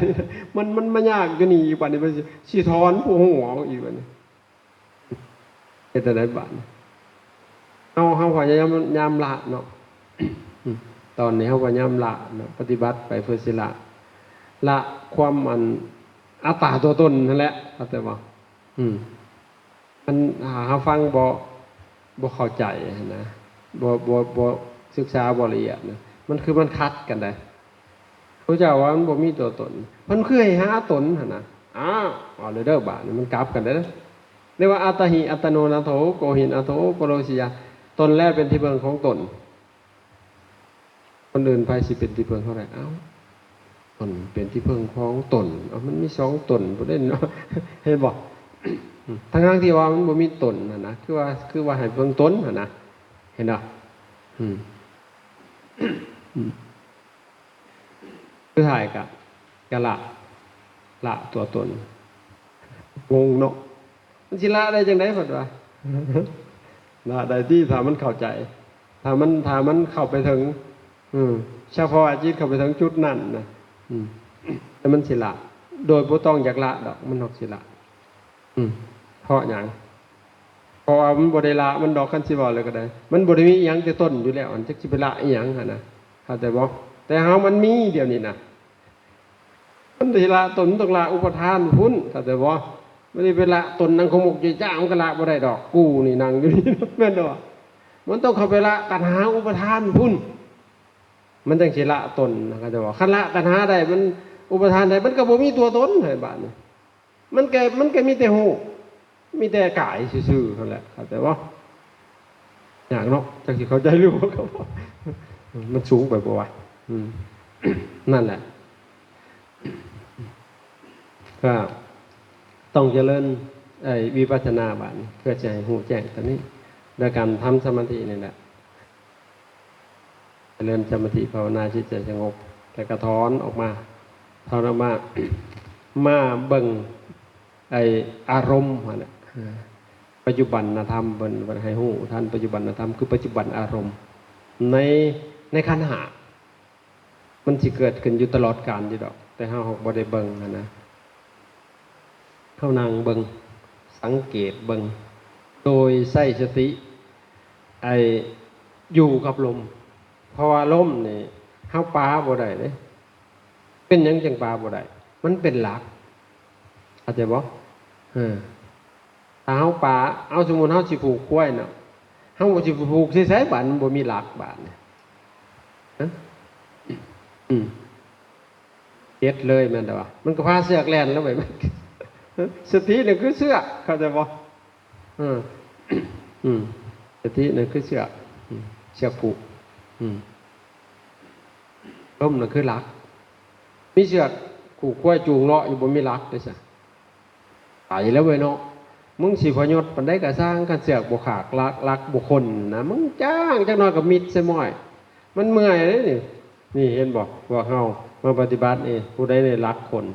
มันมายากอยู่นี่บัดนี้มันสิถอนผู้ฮู้ออกอีกบัดนี้เฮ็ดได้บาดเฮาพยายามละเนาะตอนนี้เฮาพยายามละเนาะปฏิบัติไปเพื่อสิละความอัตตาตัวตนนั่นแหละเข้าใจบ่มันหาฟังบ่เข้าใจนะบ่ศึกษาบ่ละเอียดนะมันคือมันคัดกันได้พระเจ้าว่ามันบ่มีตัวตนมันคือให้หาตนหั่นน่ะเอาเลยเด้อบาดนี่มันกลับกันได้เรียกว่าอัตหิอัตโนนาโถโกหินอโถปโรสิยาตนแรกเป็นที่พึ่งของตนคนอื่นไปสิเป็นที่พึ่งเท่าไหร่ตนเป็นที่พึ่งของตนมันมีสองตนบ่ได้เนาะเห็นบ่ทั้งที่ว่ามันบ่มีตนหั่นนะคือว่าให้เพิ่งตนหั่นนะเห็นบ่คือถ่ายกะละตัวตนงงเนาะมันสิละได้จังได๋เพิ่นว่าละได้ที่ถ้ามันเข้าใจถ้ามันเข้าไปถึงเฉพาะจิตเข้าไปถึงจุดนั้นนะแต่มันสิละโดยบ่ต้องอยากละดอกมันออกสิละเพราะหยังเพราะว่ามันบ่ได้ละมันดอกคันสิบ่เลยก็ได้มันบ่ได้มีอีหยังแต่ต้นอยู่แล้วอันจักสิไปละอีหยังหั่นน่ะเข้าใจบ่แต่เฮามันมีเดี๋ยวนี้น่ะมันสิละตนต้องละอุปทานพุ่นเข้าใจบ่ไม่ได้ไปละตนนั่งขมุกใจจ้ามันก็ละบ่ได้ดอกกูนี่นั่งอยู่นี่แม่นบ่มันต้องเข้าไปละตัณหาอุปทานพุ่นมันจังสิละตนเข้าใจบ่คันละตัณหาได้มันอุปทานได้มันก็บ่มีตัวตนให้บาดนี้มันก็มีแต่ฮู้มีแต่กายซื่อๆนั่นแหละเข้าใจบ่อย่างเนาะจังสิเข้าใจหรือบ่ครับมันสูงไปบ่วะนั่นแหละก็ต้องเจริญวิปัสสนาบาดนี้เพื่อจะให้รู้แจ้งตอนนี้โดยการทำสมาธินี่แหละเจริญสมาธิภาวนาจิตใจสงบแล้วก็ถอนออกมาถอนออกมาเบิ่งอารมณ์น่ะปัจจุบันธรรมเบิ่งให้รู้ท่านปัจจุบันธรรมคือปัจจุบันอารมณ์ในขันธ์ห้ามันสิเกิดขึ้นอยู่ตลอดกาลอยู่ดอกแต่เฮาบ่ได้เบิ่งนะเฮานั่งเบิ่งสังเกตเบิ่งโดยใช้สติอยู่กับลมเพราะว่าลมนี่เฮาปาบ่ได้เด้เป็นหยังจังปาบ่ได้มันเป็นหลักเข้าใจบ่ถ้าเฮาปาเอาสมมุติเฮาสิผูกกล้วยเนาะเฮาบ่สิผูกใส่ๆบาดมันบ่มีหลักบาดเนี่ย ฮ็ดเลยแม่นแต่ว่ามันก็พาเสือกแล่นแล้วไปสตินี่คือเสือกเข้าใจบ่อืมอืมสตินี่คือเสือกเสือกผูกล้มนี่คือรักมีเสือกผูกกล้วยจูงเลาะอยู่บ่มีรักเด้อซะไปแล้วเว้ยเนาะมึงสิพยศปานใดก็สร้างคันเสือกบ่ขาดรักบุคคลนะมึงจ้างจักหน่อยก็มิดใส่ม้อยมันเมื่อยเด้นี่เห็นบ่ว่าเฮามาปฏิบัตินี่ผู้ใดได้รักคน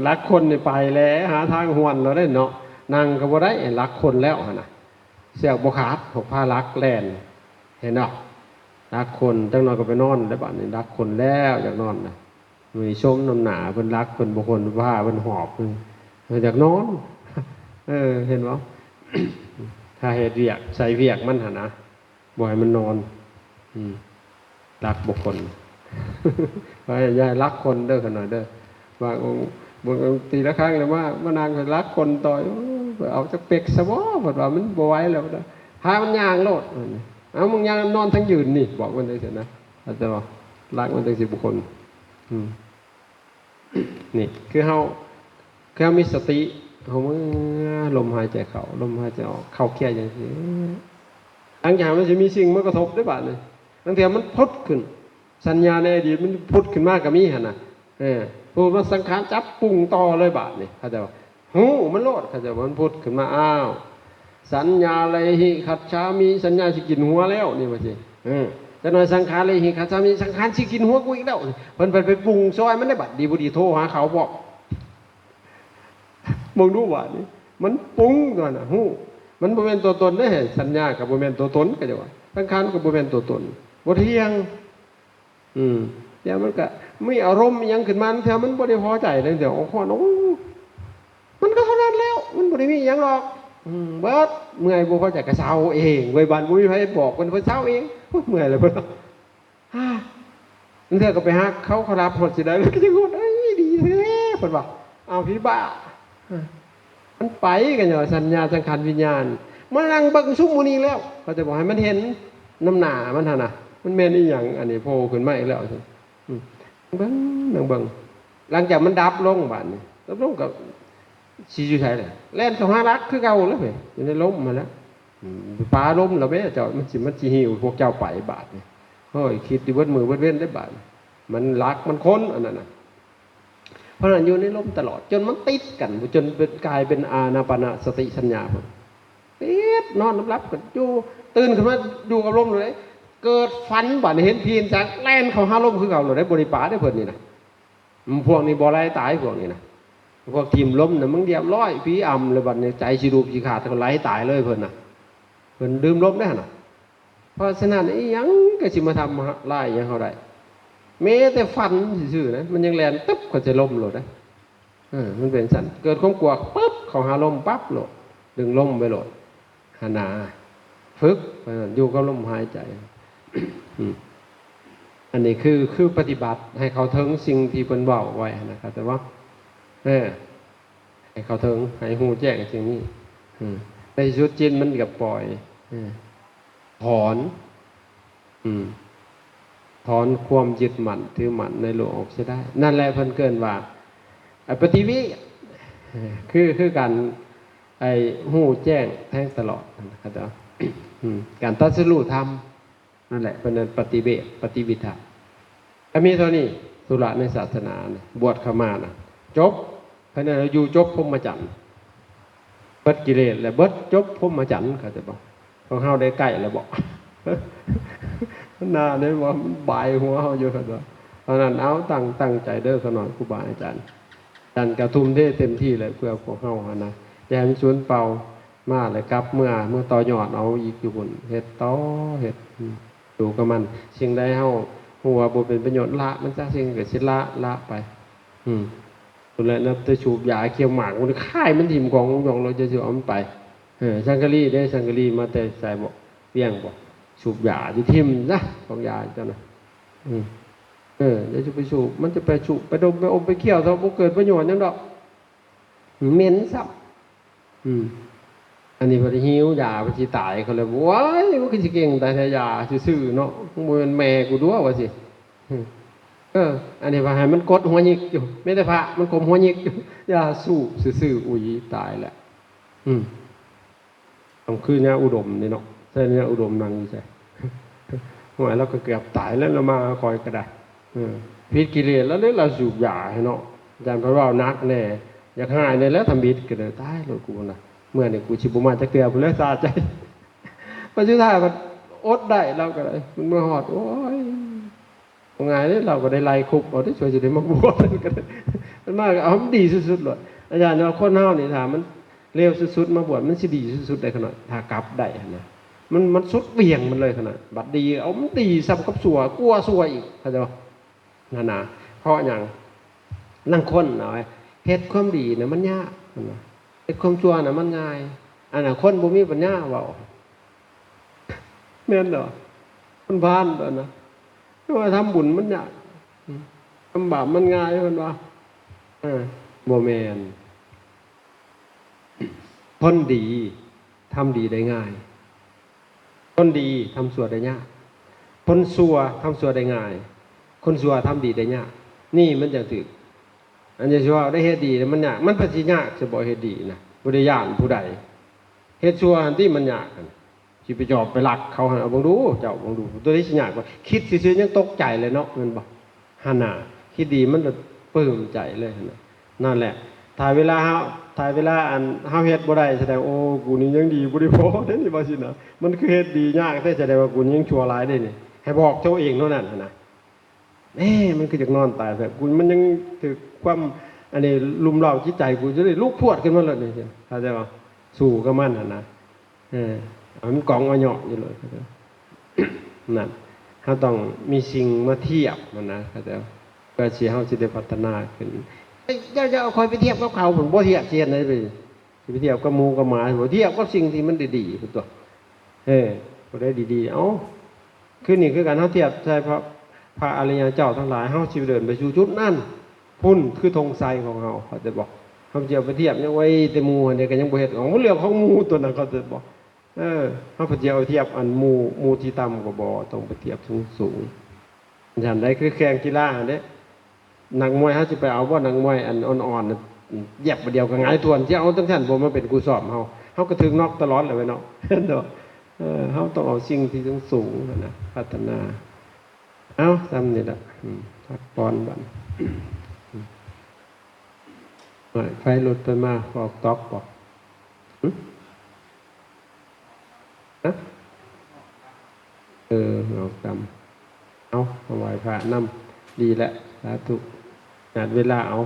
รักคนนี่ไปแล้วหาทางหวนเราได้เนาะนั่งก็บ่ได้รักคนแล้วหั่นน่ะเสือกบ่ขาดหกผ้ารักแล่นเห็นเนาะรักคนจังน้อยก็ไปนอนแล้วบัดนี้รักคนแล้วอยากนอนน่ะมีชมน้ำหนาเพิ่นรักเพิ่นบ่คนว่าเพิ่นหอบอยากนอนเห็นบ่ ถ้าเฮ็ดเวียกใส่เวียกมันหั่นนะบ่ให้มันนอนรักบุคคลว่าอย่ารักคนเด้อขนาดเด้อบางองค์ตีละครั้งเลยว่านางรักคนต่อยเอาจักเป็กซะบ่เพิ่นว่ามันบ่ไหวแล้วพามันย่างโลดเอามึงย่างนอนทั้งยืนนี่บอกมันได้เถอะนะอาจจะว่ารักมันจังสิบุคคลนี่คือเฮามีสติเฮาลมหายใจเข้าลมหายใจออกเข้าแค่อย่างนี้บางอย่างมันจะมีสิ่งมากระทบได้บาดนี่บางทีมันพุดขึ้นสัญญาในอดีตมันพุดขึ้นมากก็มีหั่นน่ะพูดว่าสังขารจับปรุงต่อเลยบาดนี่เข้าใจบ่หูมันโลดเข้าใจบ่มันพุดขึ้นมาอ้าวสัญญาอะไรหิขัดฉามีสัญญาสิกินหัวแล้วนี่ว่าสิจะหน่อยสังขารอะไรหิขัดฉามีสังขารสิกินหัวกูอีกแล้วเพิ่นไปปรุงซอยมันได้บาดดีบ่ดีโทรหาเขาบอกมองดูว่านี่มันปรุงตัวน่ะหูมันบ่แม่นตัวตนเด้สัญญากับบ่แม่นตัวตนก็จะว่าสังขารก็บ่แม่นตัวตนบ่เที่ยงเดี๋ยวมันก็มีอารมณ์ยังขึ้นมาแถวมันบ่ได้พอใจเลยเดี๋ยวโอ้โหมันก็เท่านั้นแล้วมันบ่ได้มีหยังหรอกเบิดเมื่อยบ่พอใจก็เศร้าเองไว้บ้านบ่มีไผบอกเพิ่นเศร้าเองเมื่อยแล้วเพิ่นมันเถอะก็ไปหาเขารับหมดสิได้แล้วก็จะงดดีแท้เพิ่นว่าเอาพี่บ้ามันไปกันอยู่สัญญาสังขารวิญญาณมันนั่งเบิ่งซุมมื้อนี้แล้วเขาจะบอกให้มันเห็นน้ำหน้ามันหั่นน่ะมันแม่นอีหยังอันนี้โผล่ขึ้นมาอีกแล้วเบิ่งนั่งเบิ่งหลังจากมันดับลงบัดนี้ดับลงก็สิอยู่ไสแหละแล่นเข้าหารักคือเก่าแล้วเว้ยอยู่ในลมมาแล้วปลาลมแล้วแม่เจ้ามันสิหิวพวกเจ้าไปบาดนี่เฮ้ยคิดดิเบิดมือเบิดเว้นได้บาดมันรักมันค้นอันนั้นน่ะเพราะนั้นอยู่ในลมตลอดจนมันติดกันจนเป็นกลายเป็นอานาปานสติสัญญาพุ่นติดนอนหลับกันอยู่ตื่นขึ้นมาอยู่กับลมเลยเกิดฝันบัดเห็นพีนจากแล่นเข้าหาลมคือเก่าเลยได้บริปาได้เพิ่นนี่นะพวกนี้บ่ไล่ตายพวกนี้นะพวกทีมล้มน่ะมึงเรียบร้อยผีอำเลยบัดนี้ใจสิรูปสิขาดก็ไล่ตายเลยเพิ่นน่ะเพิ่นดื่มล้มได้หั่นน่ะเพราะฉะนั้นอีหยังก็สิมาทำลายหยังเฮาได้แม้แต่ฟันซื่อๆนะมันยังแล่นตึ๊บก็จะล้มโลดนะมันเป็นสั่นเกิดความกลัวปึ๊บเข้าหาลมปั๊บโลดดึงลมไปโลดหานาฝึกอยู่กับลมหายใจอันนี้คือปฏิบัติให้เขาถึงสิ่งที่เพิ่นเว้าไว้นะครับแต่ว่าให้เขาถึงให้ฮู้แจ้งสิ่งนี้ในสุดจิตมันก็ปล่อยถอนความยึดมั่นถือมั่นในโลกออกเสียได้นั่นแหละเพิ่นเกินว่าปฏิวิคือการฮู้แจ้งแทงตลอดนะครับการตัดสินรู้ธรรมนั่นแหละเป็นปฏิเวทปฏิวิทะมีเท่านี้ธุระในศาสนาบวชเข้ามานะจบเพราะนั้นเราอยู่จบพรหมจรรย์เบิดกิเลสและเบิดจบพรหมจรรย์เขาจะบอกของเฮาได้ใกล้แล้วบอกหน้าเนี่ยว่ามันบายหัวเฮาอยู่ครับเพราะนั้นเอาตั้งใจเด้อขน่อยครูบาอาจารย์กระทุ่มเทเต็มที่เลยเพื่อพวกเฮานะอย่าให้มันสูญเปล่ามาเลยครับเมื่อต่อยอดเอาอีกอยู่บนเฮ็ดต่อเฮ็ดดูกับมันสิ่งใดเฮาหัวบ่เป็นประโยชน์ละมันจะสิ่งก็สิละไปคนละนับจะสูบยาเคี้ยวหมากมันค่ายมันถิ่มของเราจะเอามันไปสังกะรีได้สังกะรีมาแต่ใส่บ่เปี้ยงบ่สูบยาอยู่ทิ่มซะของยาเจ้าน่ะเดี๋ยวจะไปสูบมันจะไปสูบไปดมไปอมไปเคี้ยวซะบ่เกิดประโยชน์หยังดอกเหม็นซับอันนี้พอหิวยาไปสิตายเขาเลยว้ายมันคือสิเก่งแต่ยาซื่อๆเนาะมันแม่กูด้วยว่าสิ อันนี้ว่าให้มันกดหัวหยิกอยู่ไม่ได้พระมันกลมหัวหยิกอยู่อย่าสู้ซื่อๆอุ้ยตายแหละต้องคือเนี่ยอุดมนี่เนาะใช่เนี่ยอุดมนั่งอยู่ใช่หวยเราก็เกือบตายแล้วเรามาคอยกระไดพิษกิเลสแล้วเนี่ยเราสูบยาให้เนาะอาจารย์พระว่านักแน่อยากหายเนี่ยแล้วทำบิดก็เลยตายเลยกูนะเมื่อเนี่ยกูชิบุมาจะเกลือผมเลยสาใจปัจจุบันมันอดได้เราก็ได้มันเมื่อหอดโอ้ยไงเนี่ยเราก็ได้ไล่คุกเอาได้ช่วยจะได้มาบวชกันมันมากเอามันดีสุดๆเลยอาจารย์ว่าคนเฮานี่ถามมันเร็วสุดๆมาบวชมันสิดีสุดๆได้ขนาดถ้ากลับได้นะมันสุดเบี่ยงมันเลยขนาดบัดดีเอามันดีซ้ำกับสัวกลัวสัวอีกเข้าใจป่ะนั่นนะเพราะอย่างนั่งคนหน่อยเฮ็ดความดีเนี่ยมันยากนะเฮ็ดความชั่วเนี่ยมันง่ายอันน่ะคนบ่มีปัญญาเว้าแม่นเหรอมันพานตัวนะว่าทำบุญมันยากทำบาปมันง่ายมันว่าบ่แม่นคนดีทำดีได้ง่ายคนดีทำชั่วได้ยากคนชั่วทำชั่วได้ง่ายคนชั่วทำดีได้ยากนี่มันจะถึกอันนี้ชั่วได้เฮ็ดดีมันยากมันปฏิยากจะบอกเฮ็ดดีนะบ่ได้ย่านผู้ใดเฮ็ดชั่วอันที่มันยากกันสิไปจอบไปลักเขาเอาบังดูเจ้าบังดูตัวนี้สิยากกว่าคิดซื่อๆยังตกใจเลยเนาะมันบ่หั่นน่ะคิดดีมันจะปลื้มใจเลยนั่นแหละถ่ายเวลาอันเฮาเฮ็ดบ่ได้แสดงโอ้กูนี่ยังดีบ่ได้พอเด้นี่ว่าสินะมันคือเฮ็ดดียากแต่แสดงว่ากูยังชั่วร้ายได้นี่ให้บอกตัวเองเท่านั้นนะมันคือจากนอนตายแบบกูมันยังถือความอันนี้ลุมเล่าจิตใจกูจะได้ลุกพรวดขึ้นมาเลยนี่เข้าใจป่ะสู้กับมันนะมันกองเอาเหาะอยู่เลยนั่นเขาต้องมีสิ่งมาเทียบมันนะเข้าใจป่ะเพื่อที่เขาจะได้พัฒนาขึ้นจะเอาคอยไปเทียบกับเขาผมบ่เทียบเทียนเลยไปเทียบกับหมูกับหมาบ่เทียบกับสิ่งที่มันดีๆเป็นตัวบ่ได้ดีๆคือนี่คือการเขาเทียบใช่พระอริยเจ้าทั้งหลายเฮาสิเดินไปสู่จุดนั้นพุ่นคือธงไซของเฮาเขาจะบอกเฮาจะไปเทียบยังไว้แต่หมู่เนี่ยก็ยังบ่เฮ็ดของเรื่องของหมู่ตัวนั้นเขาจะบอกเฮาไปเทียบอันหมู่ที่ต่ำก็บ่ต้องไปเทียบสูงอย่างใดคือแข่งกีฬาเด้นักมวยเฮาสิไปเอาบ่นักมวยอันอ่อนๆแยบเดียวก็หงายทวนที่เอาทั้งท่านบ่มาเป็นครูสอบเฮาก็ถึงนอกตลอดเลยเนาะเนาะเฮาต้องเอาสิ่งที่สูงนะพัฒนาเอาทำนี่แหละพักปอนบันไฟรถไปมาออกตอกบอกเอากรรมเอาไหวพระน้ำดีแหละสาธุงานเวลาเอา